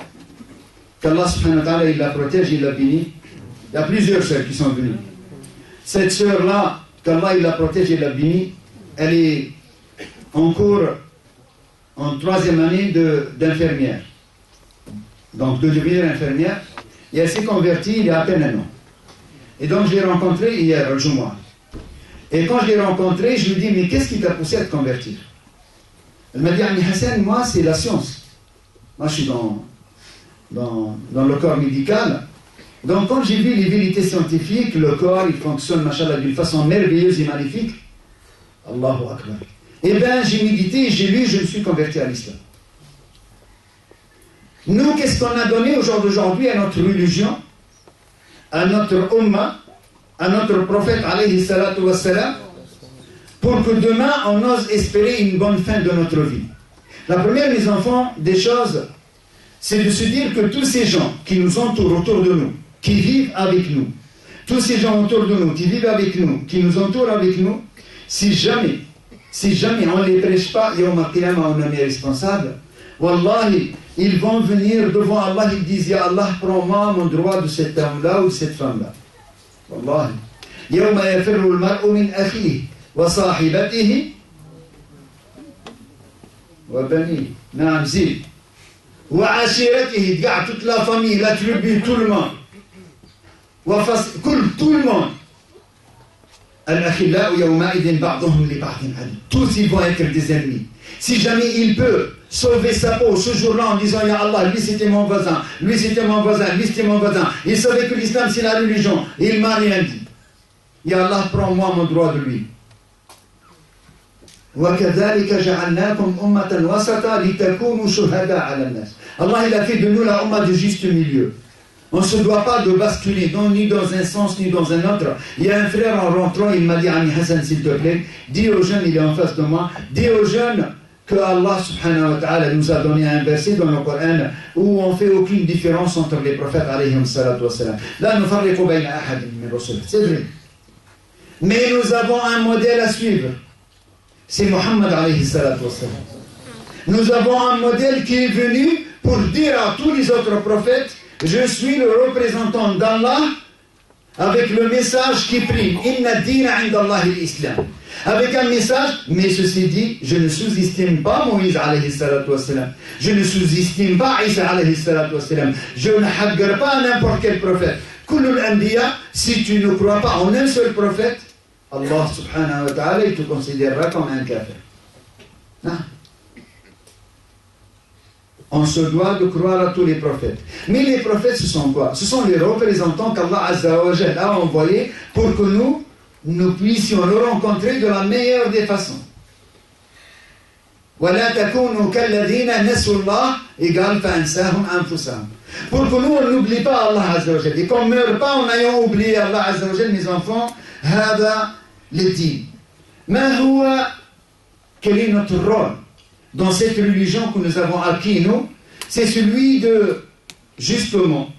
qu'Allah subhanahu wa ta'ala, il la protège, il la bénit. Il y a plusieurs sœurs qui sont venues. Cette sœur-là, qu'Allah, il la protège, il la bénit, elle est en cours, en 3e année d'infirmière. Donc de devenir infirmière. Et elle s'est convertie il y a à peine un an. Et donc je l'ai rencontrée hier, le Jumu'ah. Et quand je l'ai rencontrée, je lui dis, mais qu'est-ce qui t'a poussé à te convertir? Elle m'a dit, Ami Hassan, moi, c'est la science. Moi, je suis dans le corps médical. Donc, quand j'ai vu les vérités scientifiques, le corps, il fonctionne, machallah, d'une façon merveilleuse et magnifique. Allahu Akbar. Eh bien, j'ai médité, j'ai lu, je me suis converti à l'islam. Nous, qu'est-ce qu'on a donné au jour d'aujourd'hui à notre religion, à notre ummah, à notre prophète, alayhi salatu wassalam, pour que demain, on ose espérer une bonne fin de notre vie. La première, mes enfants, des choses, c'est de se dire que tous ces gens qui nous entourent autour de nous, qui vivent avec nous, tous ces gens autour de nous, qui vivent avec nous, qui nous entourent avec nous, si jamais on ne les prêche pas, et on est responsable, wallahi, ils vont venir devant Allah, ils disent, Ya Allah, prends-moi mon droit de cet homme-là ou de cette femme-là. Wallahi. يوم يفر المرء من أخيه وصاحبته وبنيه. نعم زيد. وعشيرته, تقع toute la famille, la tribu, tout le monde. tout le monde. الأخلاء يومئذ بعضهم لبعض عدو. Tous ils vont être des ennemis. Si jamais il peut sauver sa peau ce jour-là en disant Ya Allah, lui c'était mon voisin, lui c'était mon voisin, lui c'était mon voisin, il savait que l'islam c'est la religion, et il m'a rien dit. Ya Allah, prends-moi mon droit de lui. وَكَذَلِكَ جَعَلْنَاكُمْ أُمَّةً وَسَطًا لِتَكُونُوا شُهَدَاءَ عَلَى النَّاسِ. Allah, il a fait de nous la umma du juste milieu. On ne se doit pas de basculer, non, ni dans un sens, ni dans un autre. Il y a un frère en rentrant, il m'a dit, Ami Hassan, s'il te plaît, dis aux jeunes, il est en face de moi, dis aux jeunes que Allah subhanahu wa ta'ala nous a donné un verset dans le Coran où on ne fait aucune différence entre les prophètes alayhim salatu wassalam. Là, nous farriqu bayna ahadin min rusul. C'est vrai. Mais nous avons un modèle à suivre. C'est Muhammad alayhi salatu wassalam. Nous avons un modèle qui est venu pour dire à tous les autres prophètes, je suis le représentant d'Allah avec le message qui prime. Inna dina inda Allah l'islam. Avec un message, mais ceci dit, je ne sous-estime pas Moïse alayhi salatu wassalam. Je ne sous-estime pas Isa alayhi salatu wassalam. Je ne haggare pas n'importe quel prophète. Kullul anbiya, si tu ne crois pas en un seul prophète, Allah subhanahu wa ta'ala, il te considérera comme un kafir. Non. On se doit de croire à tous les prophètes. Mais les prophètes, ce sont quoi? Ce sont les représentants qu'Allah Azza wa Jalla a envoyés pour que nous puissions le rencontrer de la meilleure des façons. وَلَا تَكُونُوا كَالَّذِينَ نَسُوا اللَّهَ égale فَأَنْسَاهُمْ أَنفُسَهُم. Pour que nous, on n'oublie pas Allah Azza wa Jalla. Et qu'on ne meure pas en ayant oublié Allah Azza wa Jalla, mes enfants, هذا للدين. ما هو quel est notre rôle dans cette religion que nous avons acquis, nous? C'est celui de, justement,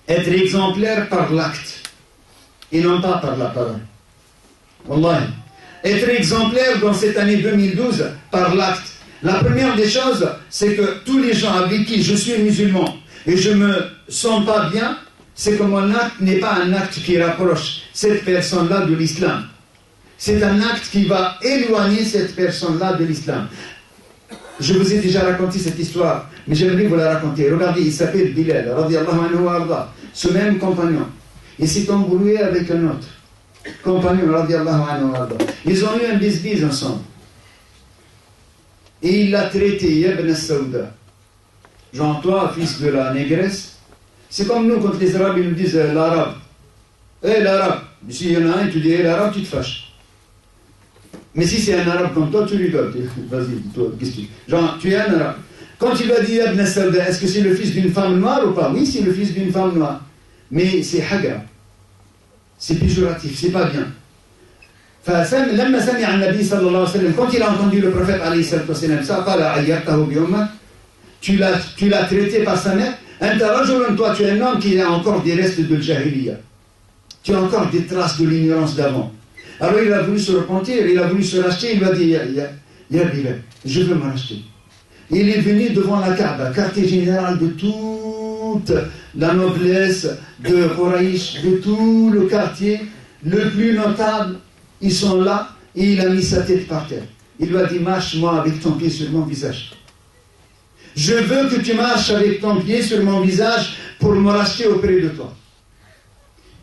être exemplaire par l'acte et non pas par la parole. Wallahi. Être exemplaire dans cette année 2012 par l'acte. La première des choses, c'est que tous les gens avec qui je suis musulman et je me sens pas bien, c'est que mon acte n'est pas un acte qui rapproche cette personne-là de l'islam. C'est un acte qui va éloigner cette personne-là de l'islam. Je vous ai déjà raconté cette histoire, mais j'aimerais vous la raconter. Regardez, il s'appelle Bilal, radiallahu anhu wa arda. Ce même compagnon, il s'est embrouillé avec un autre compagnon, radiallahu anhu wa arda. Ils ont eu un bis-bis ensemble. Et il l'a traité, Ibn Saouda. Genre, toi, fils de la négresse, c'est comme nous, quand les Arabes ils nous disent l'arabe. L'arabe. S'il y en a un, tu dis l'arabe, tu te fâches. Mais si c'est un arabe comme toi, tu rigoles. Vas-y, toi, qu'est-ce que tu... Genre, tu es un arabe. Quand il va dire Ibn Saouda, est-ce que c'est le fils d'une femme noire ou pas? Oui, c'est le fils d'une femme noire. Mais c'est haga. C'est péjoratif, c'est pas bien. لما سمع النبي صلى الله عليه وسلم, quand il a entendu le prophète عليه الصلاة والسلام, ça قال عيرته بأمك, tu l'as traité par sa mère. أنت رجل, toi tu es un homme qui a encore des restes de jahiliya. Tu as encore des traces de l'ignorance d'avant. Alors il a voulu se repentir, il a voulu se racheter, il lui a dit, ya Bilal, je veux me racheter. Il est venu devant la Kaaba, quartier général de toute la noblesse de Quraysh, de tout le quartier, le plus notable, ils sont là, et il a mis sa tête par terre. Il lui a dit, marche-moi avec ton pied sur mon visage. Je veux que tu marches avec ton pied sur mon visage pour me racheter auprès de toi.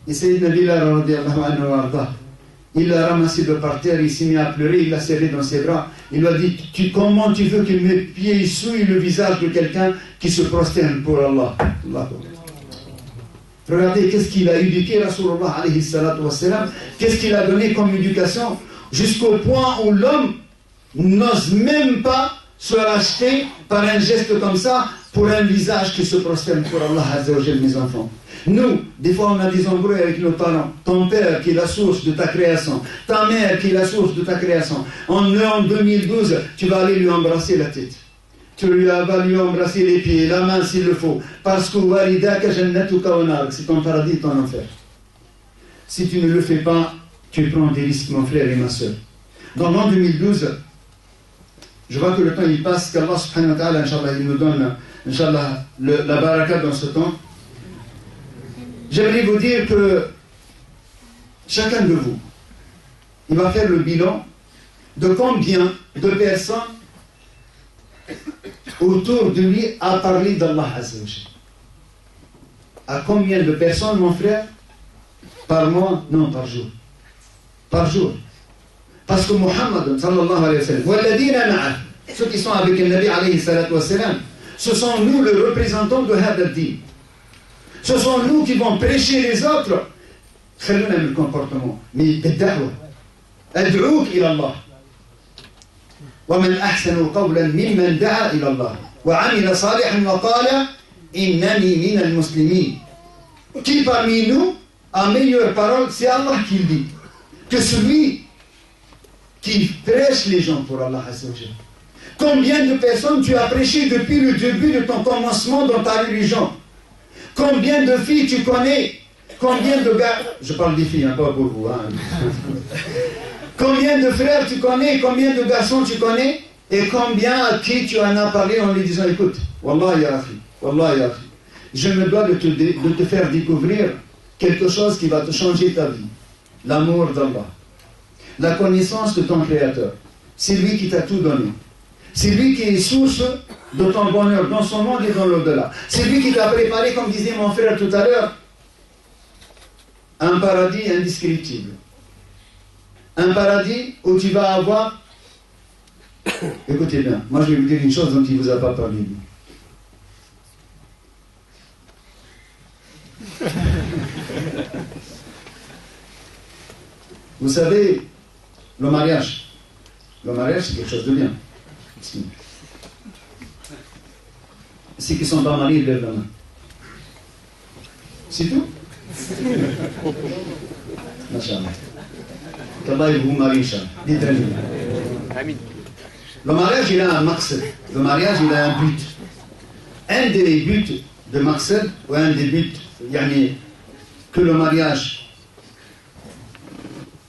Et Sayyidina Bilal, radiallahu anhu wa arda, il l'a ramassé de par terre, il s'est mis à pleurer, il l'a serré dans ses bras. Il lui a dit, comment tu veux que mes pieds souillent le visage de quelqu'un qui se prosterne pour Allah? Regardez qu'est-ce qu'il a éduqué Rasulullah alayhi salatu wassalam, qu'est-ce qu'il a donné comme éducation, jusqu'au point où l'homme n'ose même pas se racheter par un geste comme ça pour un visage qui se prosterne pour Allah Azza wa Jalla, mes enfants. Nous, des fois on a des embrouilles avec nos parents. Ton père qui est la source de ta création, ta mère qui est la source de ta création. En 2012, tu vas aller lui embrasser la tête. Tu vas lui embrasser les pieds, la main s'il le faut. Parce que walidaka jannatuka wa nar, c'est ton paradis et ton enfer. Si tu ne le fais pas, tu prends des risques, mon frère et ma soeur. Dans l'an 2012, je vois que le temps il passe, qu'Allah subhanahu wa ta'ala, Inch'Allah, il nous donne, Inch'Allah, la baraka dans ce temps. J'aimerais vous dire que chacun de vous, il va faire le bilan de combien de personnes autour de lui a parlé d'Allah Azza wa Jalla. À combien de personnes, mon frère? Par mois? Non, par jour. Par jour. Parce que Muhammad, sallallahu alayhi wa sallam, walladina ma'a, ceux qui sont avec le Nabi alayhi salatu wa sallam, ce sont nous le représentant de Hadha ad-Din. Ce sont nous qui vont prêcher les autres. خلونا من le comportement, mais بالدعوة. أدعوك إلى الله. ومن أحسن قولا ممن دعا إلى الله وعمل صالحا وقال innani min al-muslimin. Qui parmi nous a meilleure parole? C'est Allah qui le dit. Que celui qui prêche les gens pour Allah Azza wa Jalla. Combien de personnes tu as prêché depuis le début de ton commencement dans ta religion? Combien de filles tu connais? Combien de gars? Je parle des filles, hein, pas pour vous. Hein. Combien de frères tu connais? Combien de garçons tu connais? Et combien à qui tu en as parlé en lui disant, écoute, Wallah ya akhi, Wallah ya akhi, je me dois de te faire découvrir quelque chose qui va te changer ta vie. L'amour d'Allah. La connaissance de ton Créateur. C'est lui qui t'a tout donné. C'est lui qui est source de ton bonheur dans son monde et dans l'au-delà. C'est lui qui t'a préparé, comme disait mon frère tout à l'heure, un paradis indescriptible. Un paradis où tu vas avoir... Écoutez bien, moi je vais vous dire une chose dont il ne vous a pas parlé. Vous savez, le mariage, c'est quelque chose de bien. Ceux qui sont pas mariés, lèvent la main. C'est tout. Machallah. Qu'Allah vous marie, Inch'Allah. Amin. Le mariage, il a un maqsad. Le mariage, il a un but. Un des buts de maqsad, ou un des buts, que le mariage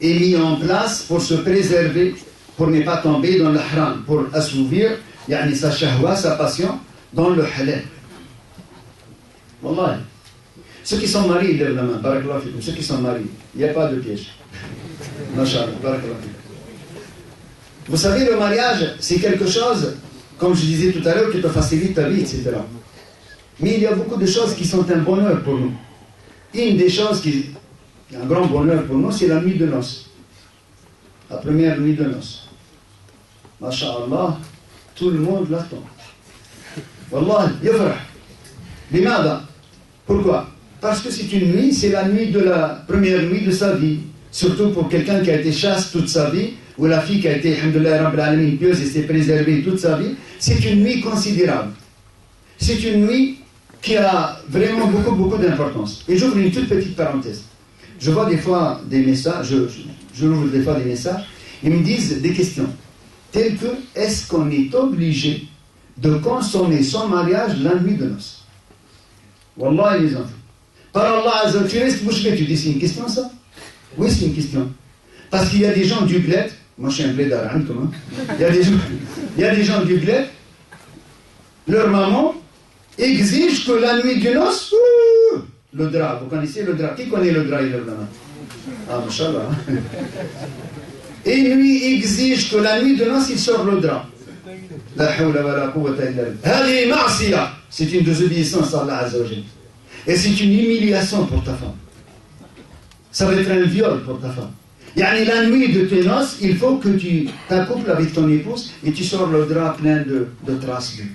est mis en place pour se préserver, pour ne pas tomber dans le haram, pour assouvir sa shahwa, sa passion, dans le halal. Wallah. Ceux qui sont mariés, ils lèvent la main. Barakallahu fikum. Ceux qui sont mariés, il n'y a pas de piège. Masha'Allah. Barakallahu fikum. Vous savez, le mariage, c'est quelque chose, comme je disais tout à l'heure, qui te facilite ta vie, etc. Mais il y a beaucoup de choses qui sont un bonheur pour nous. Une des choses qui est un grand bonheur pour nous, c'est la nuit de noces. La première nuit de noces. Masha'Allah, tout le monde l'attend. Wallah, yafrah. Limada. Pourquoi? Parce que c'est une nuit, c'est la nuit de la première nuit de sa vie. Surtout pour quelqu'un qui a été chaste toute sa vie, ou la fille qui a été, alhamdoulilah, Rabbil Alamin, pieuse et s'est préservée toute sa vie. C'est une nuit considérable. C'est une nuit qui a vraiment beaucoup d'importance. Et j'ouvre une toute petite parenthèse. Je vois des fois des messages, je ouvre des fois des messages, ils me disent des questions, telles que, est-ce qu'on est obligé de consommer son mariage la nuit de noces? Wallah, les enfants. Par Allah, tu restes bouche bée, tu dis, c'est une question ça? Oui, c'est une question. Parce qu'il y a des gens du bled, moi je suis un bled arabe, comment? Il y a des gens du bled, leur maman exige que la nuit de noces, le drap, vous connaissez le drap? Qui connaît le drap? Il lève la main. Ah, mashallah. Et lui exige que la nuit de noces, il sort le drap. La hawla wa la quwwata illa billah. Hadi ma'siya. C'est une désobéissance à Allah Azza wa Jalla. Et c'est une humiliation pour ta femme. Ça va être un viol pour ta femme. La nuit de tes noces, il faut que tu t'accouples avec ton épouse et tu sors le drap plein de traces d'huile.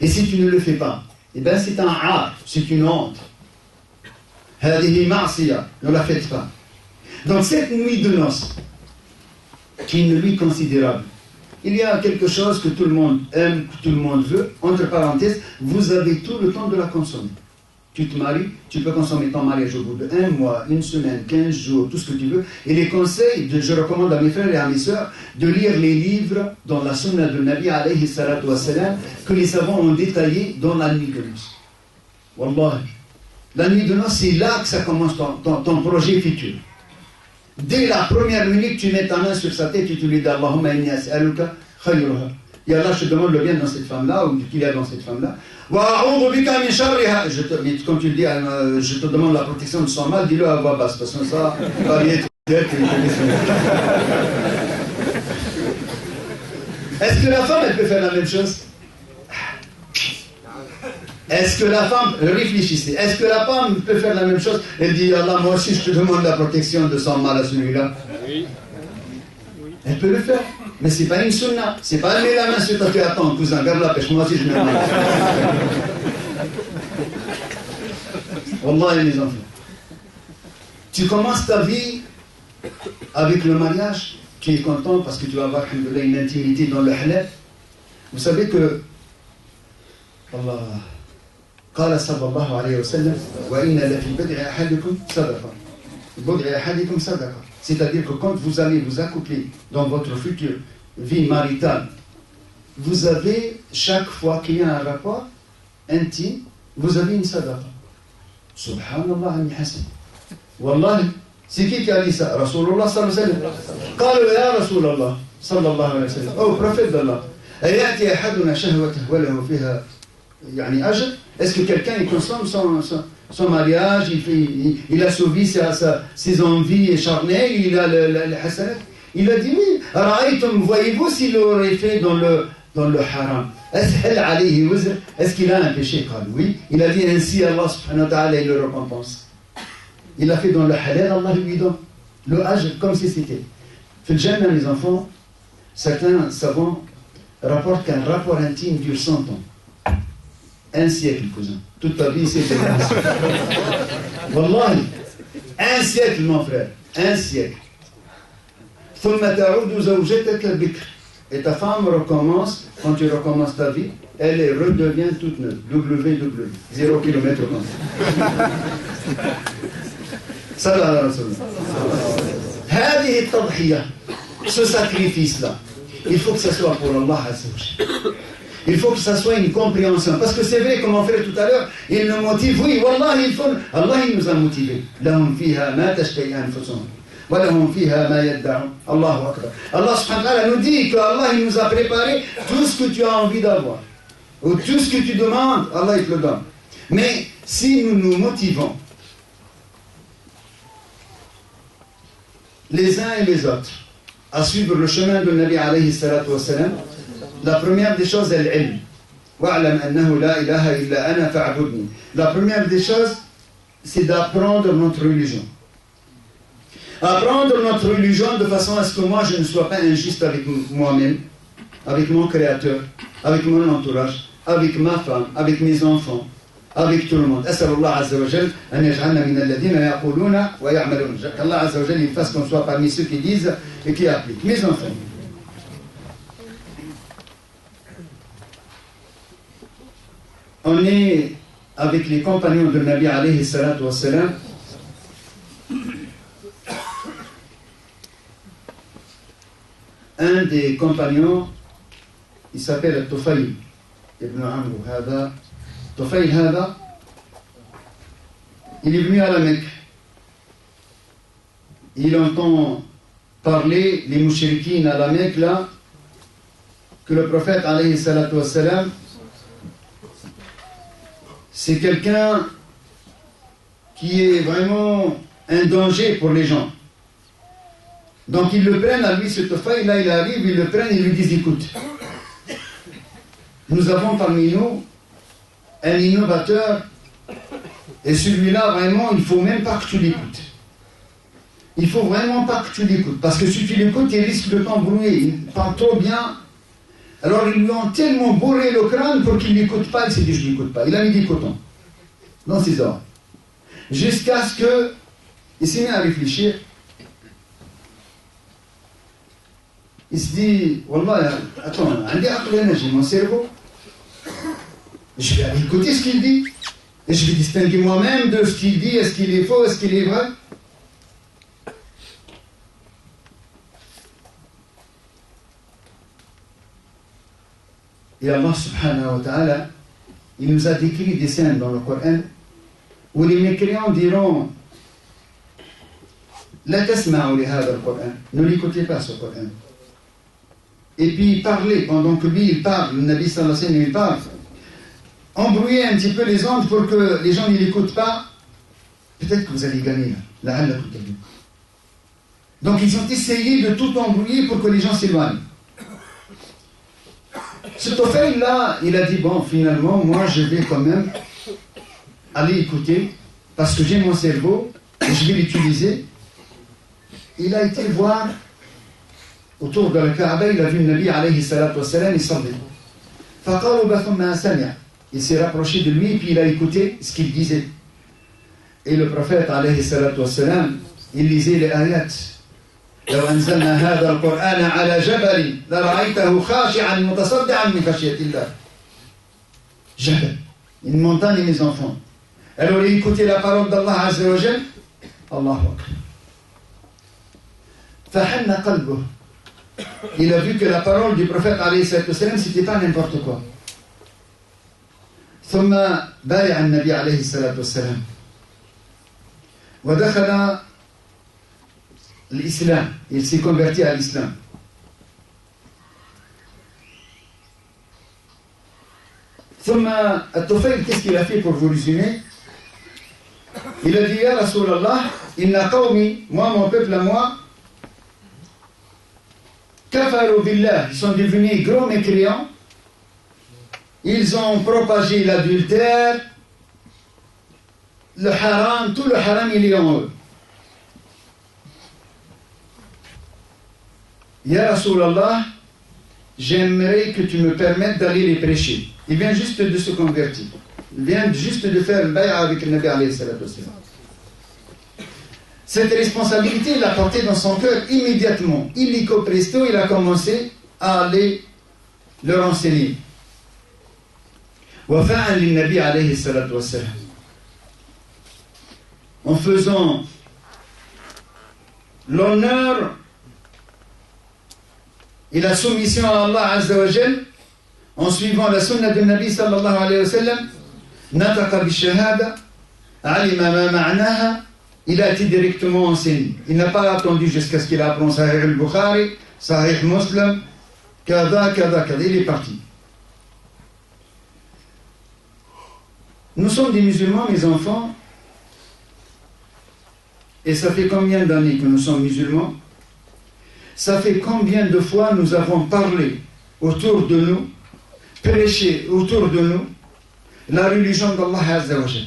Et si tu ne le fais pas, eh bien c'est un art, c'est une honte. Hadihi ma'siya, ne la faites pas. Donc cette nuit de noces, qui est une nuit considérable, il y a quelque chose que tout le monde aime, que tout le monde veut. Entre parenthèses, vous avez tout le temps de la consommer. Tu te maries, tu peux consommer ton mariage au bout de 1 mois, 1 semaine, 15 jours, tout ce que tu veux. Et les conseils, je recommande à mes frères et à mes sœurs de lire les livres dans la sunna de Nabi alayhi salatu wassalam que les savants ont détaillé dans la nuit de noces. Wallah. La nuit de noces, c'est là que ça commence ton projet futur. Dès la première minute, tu mets ta main sur sa tête et tu lui dis Allahumma inni as'aluka khayruha. Et Allah, je te demande le bien dans cette femme-là, ou qu'il y a dans cette femme-là. Comme tu le dis, je te demande la protection de son mal, dis-le à voix basse, parce que ça va lui être tête. Est-ce que la femme, elle peut faire la même chose? Est-ce que la femme, réfléchissez, est-ce que la femme peut faire la même chose? Elle dit, Allah, moi aussi, je te demande la protection de son mal à celui-là. Oui. Elle peut le faire. Mais c'est pas une sunna. C'est pas elle met la main sur ta tête. Attends, cousin, garde la pêche. Moi aussi, je mets la main. Wallah, les enfants. Tu commences ta vie avec le mariage. Tu es content parce que tu vas avoir une intimité dans le halal. Vous savez que... Allah... قال صلى الله عليه وسلم وإن لفي بدع أحدكم صدقة. بدع أحدكم صدقة. C'est-à-dire que quand vous allez vous accoupler dans votre future vie maritale, vous avez, chaque fois qu'il y a un rapport intime, vous avez une sadaqa. Subhanallah ami Hassan. Wallahi, c'est qui a dit ça? Rasulullah sallallahu alayhi wa sallam. قالوا يا رسول الله صلى الله عليه وسلم. Oh, prophète d'Allah. أيأتي أحدنا شهوته وله فيها يعني أجر? Est-ce que quelqu'un il consomme son mariage, il a sauvé ses envies charnelles, il a le hasanat? Il a dit oui. Ra'aytum, voyez-vous s'il aurait fait dans le haram, est-ce qu'il a un péché? Oui. Il a dit ainsi Allah subhanahu wa ta'ala il le récompense. Il a fait dans le halal, Allah lui donne le ajr comme si c'était. Fil Jannah, les enfants, certains savants rapportent qu'un rapport intime dure 100 ans. Un siècle, cousin. Toute ta vie, c'est un siècle. Wallahi, un siècle, mon frère. Un siècle. ثم تعود زوجتك بكر. Et ta femme recommence, quand tu recommences ta vie, elle redevient toute neuve. WW, 0 km contre. Salam ala Rasulullah. هذه التضحية, ce sacrifice-là, il faut que ça soit pour Allah Azza wa Jalla. Il faut que ça soit une compréhension. Parce que c'est vrai, comme on fait tout à l'heure, il nous motive. Oui, Wallah, Allah il nous a motivés. لهم فيها ما تشتهي أنفسهم. وَلَهُمْ فِيهَا مَا يَدَّعُونَ. Allahu Akbar. Allah subhanahu wa ta'ala nous dit que Allah il nous a préparé tout ce que tu as envie d'avoir. Ou tout ce que tu demandes, Allah il te le donne. Mais si nous nous motivons les uns et les autres à suivre le chemin de Nabi alayhi salatu wa salam, la première des choses est l'ilm. وَعْلَمْ أَنَّهُ لَا إِلَهَ إِلَّا أَنَا فَاعْبُدْنِي. La première des choses, c'est d'apprendre notre religion. Apprendre notre religion de façon à ce que moi je ne sois pas injuste avec moi-même, avec mon créateur, avec mon entourage, avec ma femme, avec mes enfants, avec tout le monde. أسأل الله عز وجل أن يجعلنا من الذين يقولون ويعملون. Allah عز وجل il fasse qu'on soit parmi ceux qui disent et qui appliquent. Mes enfants, on est avec les compagnons de Nabi alayhi salatu wa salam. Un des compagnons, il s'appelle Tufayl ibn Amr. Tufayl hada, il est venu à la Mecque. Il entend parler les mouchriquines à la Mecque là, que le prophète alayhi salatu wassalam, c'est quelqu'un qui est vraiment un danger pour les gens. Donc ils le prennent à lui, ce Tufayl, là il arrive, ils le prennent et lui disent écoute, nous avons parmi nous un innovateur et celui-là vraiment il ne faut même pas que tu l'écoutes. Il ne faut vraiment pas que tu l'écoutes parce que si tu l'écoutes il risque de t'embrouiller, il parle trop bien. Alors ils lui ont tellement bourré le crâne pour qu'il ne l'écoute pas, il s'est dit je ne l'écoute pas. Il a mis des cotons dans ses oreilles. Jusqu'à ce que il s'est mis à réfléchir. Il se dit, Wallah, attends, j'ai mon cerveau. Je vais aller écouter ce qu'il dit. Et je vais distinguer moi-même de ce qu'il dit. Est-ce qu'il est faux, est-ce qu'il est vrai? Et Allah subhanahu wa ta'ala, il nous a décrit des scènes dans le Coran où les mécréants diront La tasma'u li hadha al-Qur'an. Ne l'écoutez pas ce Coran. Et puis parler, pendant que lui il parle, le Nabi sallallahu alayhi wa sallam il parle, embrouiller un petit peu les ondes pour que les gens ne l'écoutent pas, peut-être que vous allez gagner là. Donc ils ont essayé de tout embrouiller pour que les gens s'éloignent. Ce Tufayl là, il a dit bon finalement moi je vais quand même aller écouter parce que j'ai mon cerveau et je vais l'utiliser. Il a été voir autour de la Kaaba, il a vu le Nabi alayhi salatu wassalam, il s'en dit. Il s'est rapproché de lui et puis il a écouté ce qu'il disait. Et le prophète alayhi salatu wassalam, il lisait les ayats. لو أنزلنا هذا القرآن على جبل لرأيته خاشعا متصدعا من خشية الله. Jabal. une montagne, mes enfants. Alors écoutez la parole d'Allah Azza wa Jal. Allahu Akbar. Fahanna qalbuh. Il a vu que la parole du prophète alayhi salatu wassalam, c'était pas n'importe quoi. ثم بايع النبي عليه الصلاة والسلام ودخل l'islam. Il s'est converti à l'islam. ثم الطفيل, qu'est-ce qu'il a fait pour vous résumer? Il a dit, Ya Rasulallah, inna qawmi, moi, mon peuple à moi, kafaru billah, ils sont devenus gros mécréants, ils ont propagé l'adultère, le haram, tout le haram il est en eux. Ya Rasulallah, j'aimerais que tu me permettes d'aller les prêcher. Il vient juste de se convertir. Il vient juste de faire le bay'a avec le Nabi alayhi salatu wassalam. Cette responsabilité, il l'a portée dans son cœur immédiatement. Illico presto, il a commencé à aller leur enseigner. Wafa'an lil Nabi alayhi salatu wassalam. En faisant l'honneur et la soumission à Allah Azza wa Jal, en suivant la sunna de Nabi sallallahu alayhi wa sallam, nataqa bishahada, alima ma ma'naha, il a été directement enseigné. Il n'a pas attendu jusqu'à ce qu'il apprenne Sahih al-Bukhari, Sahih Muslim, kada, kada, kada. Il est parti. Nous sommes des musulmans, mes enfants, et ça fait combien d'années que nous sommes musulmans? Ça fait combien de fois nous avons parlé autour de nous, prêché autour de nous, la religion d'Allah Azza wa Jal?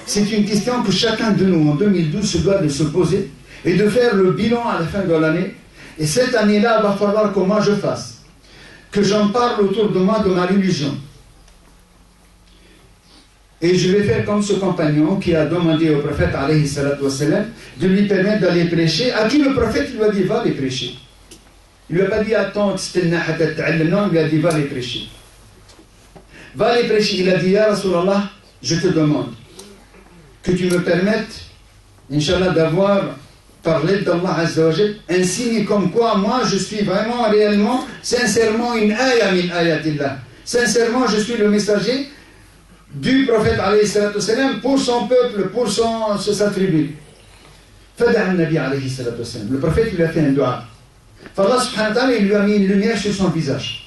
C'est une question que chacun de nous, en 2012, se doit de se poser et de faire le bilan à la fin de l'année. Et cette année-là, il va falloir que moi je fasse, que j'en parle autour de moi de ma religion. Et je vais faire comme ce compagnon qui a demandé au prophète alayhi salatu wassalam de lui permettre d'aller prêcher, à qui le prophète lui a dit va les prêcher. Il ne lui a pas dit attends, non, il lui a dit va les prêcher. Va les prêcher. Il a dit ya Rasulallah, je te demande que tu me permettes, Inch'Allah, d'avoir parlé d'Allah Azza wa Jal, un signe comme quoi moi je suis vraiment, réellement, sincèrement une ayah min ayatillah. Sincèrement, je suis le messager du prophète alayhi salatu wassalam pour son peuple, pour sa tribu. Fada'a Nabi alayhi salatu wassalam. Le prophète lui a fait un dua. Allah subhanahu wa ta'ala, il lui a mis une lumière sur son visage.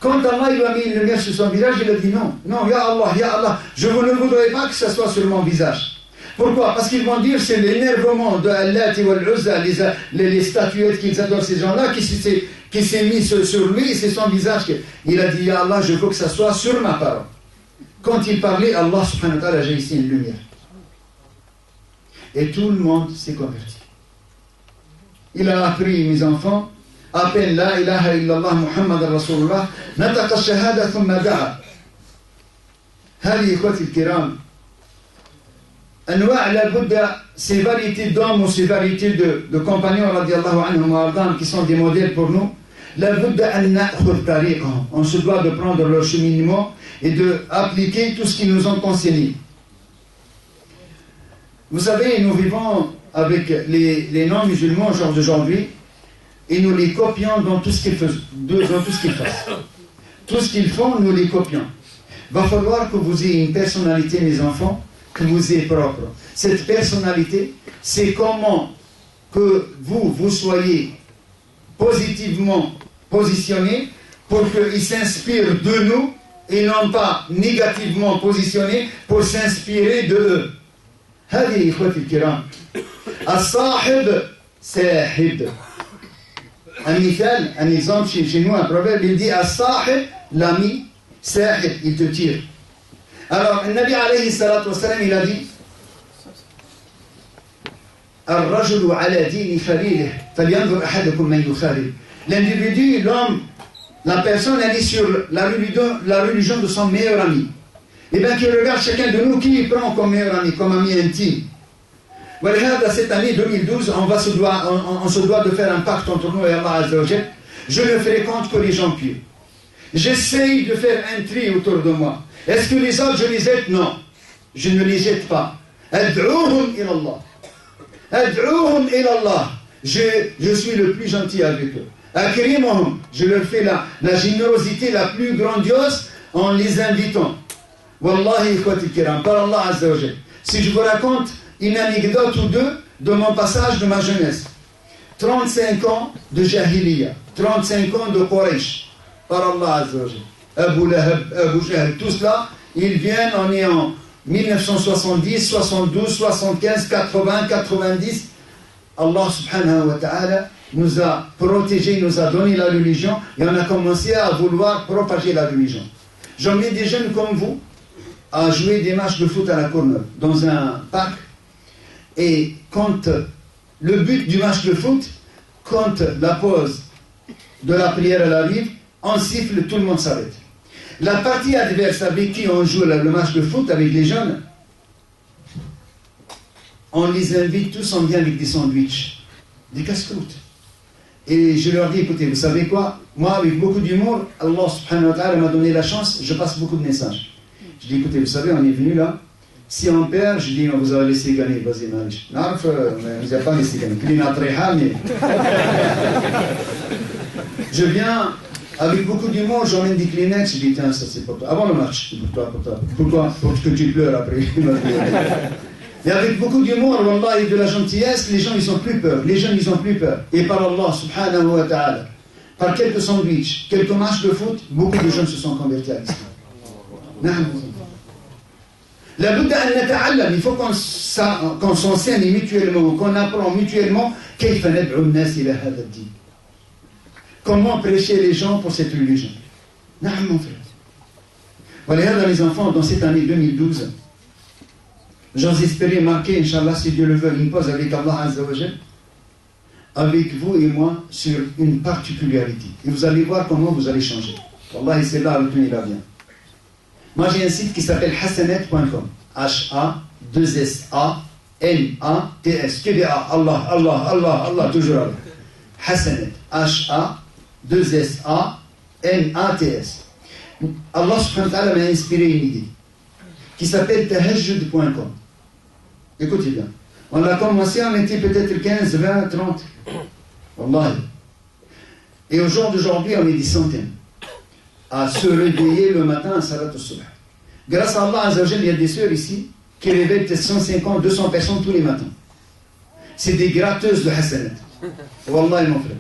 Quand Allah lui a mis une lumière sur son visage, il a dit non, non, ya Allah, je ne voudrais pas que ce soit sur mon visage. Pourquoi? Parce qu'ils vont dire c'est l'énervement de Allah et Wal-Uzza, les statuettes qu'ils adorent, ces gens-là, qui s'est mis sur lui, c'est son visage. Il a dit ya Allah, je veux que ça soit sur ma parole. Quand il parlait, Allah subhanahu wa ta'ala a jailli une lumière. Et tout le monde s'est converti. Il a appris, mes enfants, à peine la ilaha illallah Muhammad Rasulullah, nataqa shahada thumma da'a. Hali ikhwati al-kiram, anwa' la budda, ces variétés d'hommes ou ces variétés de compagnons radiallahu anhum wa ardam qui sont des modèles pour nous, la budda an na'khudh tariqahum. On se doit de prendre leur cheminement et d'appliquer tout ce qu'ils nous ont enseigné. Vous savez, nous vivons avec les non-musulmans aujourd'hui et nous les copions dans tout ce qu'ils fassent. Tout ce qu'ils font, nous les copions. Il va falloir que vous ayez une personnalité, mes enfants, que vous ayez propre. Cette personnalité, c'est comment que vous soyez positivement positionnés pour qu'ils s'inspirent de nous et non pas négativement positionnés pour s'inspirer de eux. هذه إخوتي الكرام الصاحب ساحب. Un exemple chez nous, un proverbe, il dit الصاحب, l'ami, ساحب, il te tire. Alors, le Nabi alayhi salatu wassalam, il a dit الرجل على دين خليله فلينظر أحدكم من يخالل. L'individu, l'homme, la personne, elle est sur la religion de son meilleur ami. Et bien qu'il regarde chacun de nous qui il prend comme meilleur ami, comme ami intime. Voilà, cette année 2012, on se doit de faire un pacte entre nous et Allah Azza wa Jal. Je ne fréquente que les gens pieux. J'essaye de faire un tri autour de moi. Est-ce que les autres, je les jette? Non. Je ne les jette pas. Ad'ouhum ilallah. Ad'ouhum ilallah. Je suis le plus gentil avec eux. Akrimuhum. Je leur fais la générosité la plus grandiose en les invitant. Wallahi, ikhwati kiram, par Allah Azza wa Jal. Si je vous raconte une anecdote ou deux de mon passage de ma jeunesse. 35 ans de Jahiliya, 35 ans de Quraysh, par Allah Azza wa Jal. Abu Lahab, Abu Jahl, tout cela, ils viennent, on est en 1970, 72, 75, 80, 90. Allah subhanahu wa ta'ala nous a protégés, nous a donné la religion et on a commencé à vouloir propager la religion. J'emmène des jeunes comme vous à jouer des matchs de foot à la Courneuve, dans un parc. Et quand le but du match de foot, quand la pause de la prière elle arrive, on siffle, tout le monde s'arrête. La partie adverse avec qui on joue le match de foot, avec les jeunes, on les invite tous, on vient avec des sandwichs, des casse-croûtes. Et je leur dis, écoutez, vous savez quoi? Moi, avec beaucoup d'humour, Allah subhanahu wa ta'ala m'a donné la chance, je passe beaucoup de messages. Je dis, écoutez, vous savez, on est venu là, si on perd, je dis, on vous a laissé gagner, vas-y, Marish. Non, on vous a pas laissé gagner. Mais... Je viens, avec beaucoup d'humour, j'emmène des Kleenex, je dis, tiens, ça c'est pour toi. Avant le match, pour toi. Pourquoi? Pour que tu pleures après. Et avec beaucoup d'humour, wallah, et de la gentillesse, les gens, ils ont plus peur. Les jeunes, ils ont plus peur. Et par Allah, subhanahu wa ta'ala, par quelques sandwichs, quelques matchs de foot, beaucoup de jeunes se sont convertis à l'islam. Il faut qu'on s'enseigne mutuellement, qu'on apprend mutuellement comment prêcher les gens pour cette religion. Mon frère. Voilà, mes enfants, dans cette année 2012, j'ose espérer marquer, Inch'Allah, si Dieu le veut, une pause avec Allah Azza wa Jal, avec vous et moi, sur une particularité. Et vous allez voir comment vous allez changer. Wallah, c'est là, retenez-la bien. Moi, j'ai un site qui s'appelle hasanet.com. H-A-2-S-A-N-A-T-S. QDA. Allah, Allah, Allah, Allah, toujours Allah. Hasanet. H-A-2-S-A-N-A-T-S. Allah subhanahu wa ta'ala m'a inspiré une idée qui s'appelle tahajjud.com. Écoutez bien. On a commencé, on était peut-être 15, 20, 30. Wallahi. Et au jour d'aujourd'hui, on est des centaines à se réveiller le matin à Salat al-Subh. Grâce à Allah Azza wa Jal, il y a des sœurs ici qui réveillent peut-être 150, 200 personnes tous les matins. C'est des gratteuses de hasanat. Wallahi, mon frère.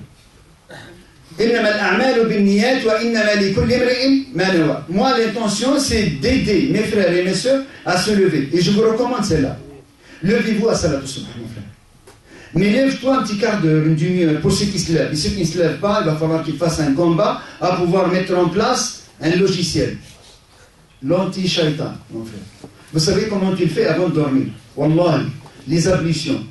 Moi, l'intention, c'est d'aider mes frères et mes sœurs à se lever. Et je vous recommande celle-là. Levez-vous à Salat al-Subh, mon frère. Mais lève-toi un petit quart d'heure, une demi-heure, pour ceux qui se lèvent. Et ceux qui ne se lèvent pas, il va falloir qu'ils fassent un combat à pouvoir mettre en place un logiciel. L'anti-shaitan, mon frère. Vous savez comment tu le fais avant de dormir? Wallahi, les ablutions.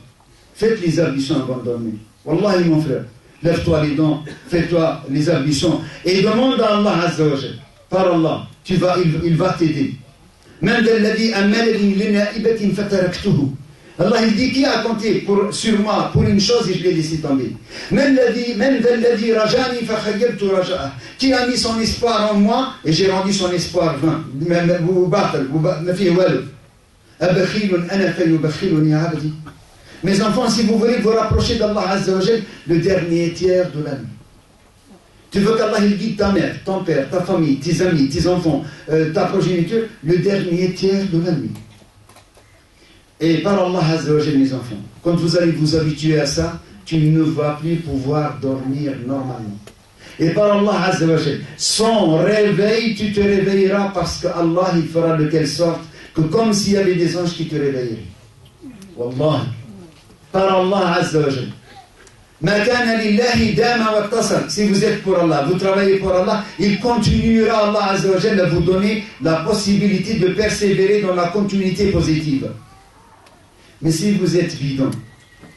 Faites les ablutions avant de dormir. Wallahi, mon frère. Lève-toi les dents, fais-toi les ablutions. Et demande à Allah Azza wa Jal. Par Allah, il va t'aider. Allah il dit qui a compté sur moi pour une chose et je l'ai laissé tomber. Qui a mis son espoir en moi et j'ai rendu son espoir vain. Mes enfants, si vous voulez vous rapprocher d'Allah Azza wa Jal, le dernier tiers de la nuit. Tu veux qu'Allah il guide ta mère, ton père, ta famille, tes amis, tes enfants, ta progéniture, le dernier tiers de la nuit. Et par Allah Azza wa Jal, mes enfants, quand vous allez vous habituer à ça, tu ne vas plus pouvoir dormir normalement. Et par Allah Azza wa Jal, sans réveil, tu te réveilleras parce que Allah il fera de telle sorte que comme s'il y avait des anges qui te réveilleraient. Wallah. Par Allah Azza wa Jal. Si vous êtes pour Allah, vous travaillez pour Allah, il continuera Allah Azza wa Jal à vous donner la possibilité de persévérer dans la continuité positive. Mais si vous êtes bidon,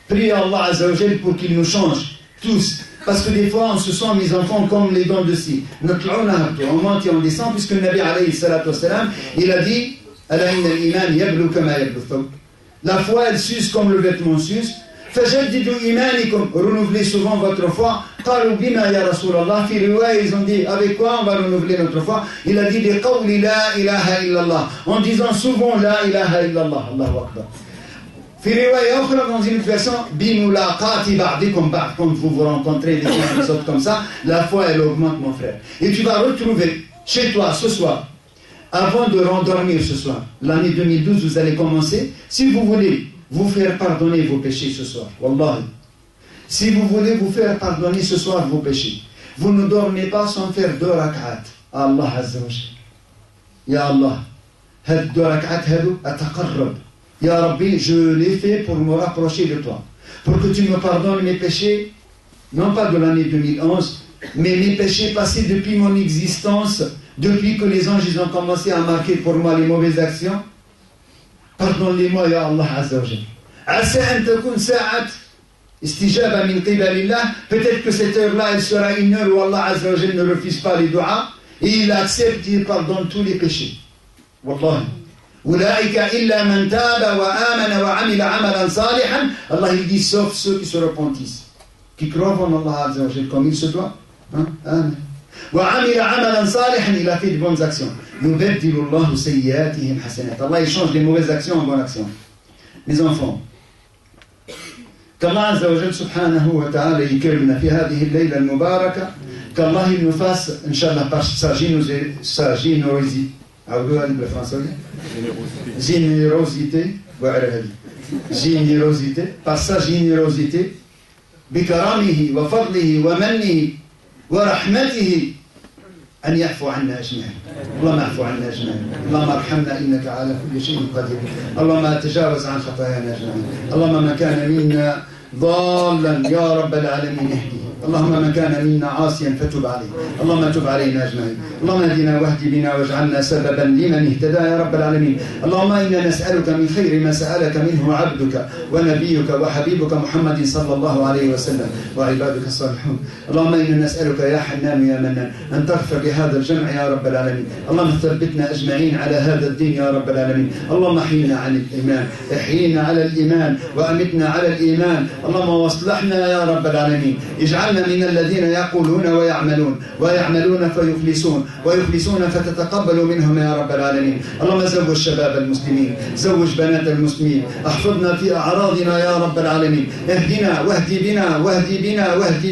priez Allah Azza wa Jal pour qu'il nous change tous. Parce que des fois on se sent, mes enfants, comme les dents de scie. On monte et on descend, puisque le Nabi alayhi salatu wassalam, il a dit la foi elle s'use comme le vêtement s'use. فجددوا إيمانكم, renouvelez souvent votre foi. قالوا بما يا رسول الله. في رواية ils ont dit avec quoi on va renouveler notre foi. Il a dit بقول لا إله إلا الله, en disant souvent لا إله إلا الله. الله أكبر. في رواية أخرى dans une version بملاقات بعضكم بعض, quand vous vous rencontrez les uns les autres comme ça, la foi elle augmente mon frère. Et tu vas retrouver chez toi ce soir, avant de rendormir ce soir, l'année 2012 vous allez commencer, si vous voulez vous faire pardonner vos péchés ce soir, wallahi, si vous voulez vous faire pardonner ce soir vos péchés, vous ne dormez pas sans faire 2 rak'at à Allah Azza wa Jalla. Ya Allah, ces 2 rak'at هادو أتقرب. Ya Rabbi, je l'ai fait pour me rapprocher de toi, pour que tu me pardonnes mes péchés, non pas de l'année 2011, mais mes péchés passés depuis mon existence, depuis que les anges ils ont commencé à marquer pour moi les mauvaises actions. Pardonne-les-moi, Ya Allah Azza wa Jalla. Asa an takun sa'at istijaba min qibalillah. Peut-être que cette heure-là, elle sera une heure où Allah Azza wa Jalla ne refuse pas les du'as et il accepte, il pardonne tous les péchés. Wallahi. Ulaika illa man taba wa amana wa amila amalan salihan. Allah il dit sauf ceux qui se repentissent, qui croient en Allah Azza wa Jalla comme il se doit. Amen. وعمل عملا صالحا, il a fait de bonnes actions. يبدل الله سيئاتهم حسنات. Allah il change les mauvaises actions en bonnes actions. Mes enfants, qu'Allah Azza wa Jalla subhanahu wa ta'ala يكرمنا في هذه الليلة المباركة, qu'Allah il nous fasse Inch'Allah par sa générosité, le français, générosité, par sa générosité, بكرمه وفضله ومنه ورحمته أن يعفو عنا أجمعين. اللهم اعفو عنا أجمعين. اللهم ارحمنا إنك على كل شيء قدير. اللهم تجاوز عن خطايانا أجمعين. اللهم من كان منا ضالا يا رب العالمين اهديه. اللهم من كان منا عاصيا فتب عليه. اللهم تب علينا أجمعين. اللهم اهدنا واهد بنا واجعلنا سببا لمن اهتدى يا رب العالمين. اللهم إنا نسألك من خير ما سألك منه عبدك ونبيك وحبيبك محمد صلى الله عليه وسلم وعبادك الصالحون. اللهم إنا نسألك يا حنان يا منان أن تغفر لهذا الجمع يا رب العالمين. اللهم ثبتنا أجمعين على هذا الدين يا رب العالمين. اللهم احينا عن الإيمان, احينا على الإيمان وأمتنا على الإيمان. اللهم واصلحنا يا رب العالمين. اجعلنا من الذين يقولون ويعملون فيخلصون فتتقبل منهم يا رب العالمين. اللهم زوج شباب المسلمين, زوج بنات المسلمين, احفظنا في أعراضنا يا رب العالمين. اهدنا واهدي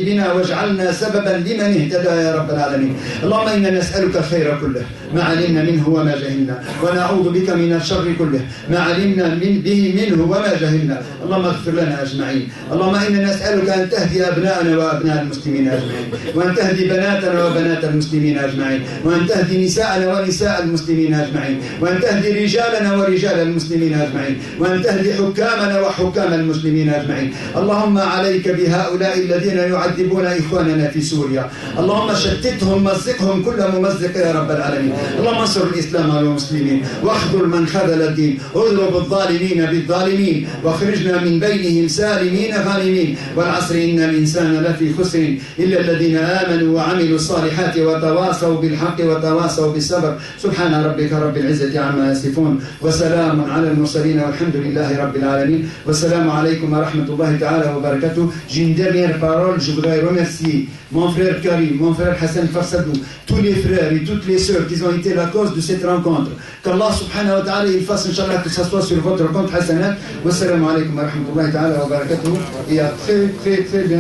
بنا واجعلنا سببا لمن اهتدى يا رب العالمين. اللهم إنا نسألك الخير كله ما علمنا منه وما جهلنا, ونعوذ بك من الشر كله ما علمنا به منه وما جهلنا. اللهم اغفر لنا أجمعين. اللهم إنا نسألك أن تهدي أبناءنا وأبناء المسلمين أجمعين, وأن تهدي بناتنا وبنات المسلمين أجمعين, وأن تهدي نساءنا ونساء المسلمين أجمعين, وأن تهدي رجالنا ورجال المسلمين أجمعين, وأن تهدي حكامنا وحكام المسلمين أجمعين. اللهم عليك بهؤلاء الذين يعذبون إخواننا في سوريا. اللهم شتتهم مزقهم كل ممزق يا رب العالمين. اللهم انصر الإسلام والمسلمين واخذل من خذل الدين, اضرب الظالمين بالظالمين واخرجنا من بينهم سالمين غانمين. والعصر إن الإنسان لفي خسر إلا الذين آمنوا وعملوا الصالحات وتواصوا بالحق وتواصوا بالصبر. سبحان ربك رب العزة عما يصفون وسلام على المرسلين والحمد لله رب العالمين. والسلام عليكم ورحمة الله تعالى وبركاته. J'ai une dernière parole, je voudrais remercier mon frère Karim, mon frère Hassan Farsadou, tous les frères et toutes les sœurs qui ont été la cause de cette rencontre. Qu'Allah subhanahu wa ta'ala il fasse Inch'Allah que ça soit sur votre compte Hassanat. Wassalamu alaikum wa rahmatullahi ta'ala wa barakatuh. Et à très bien.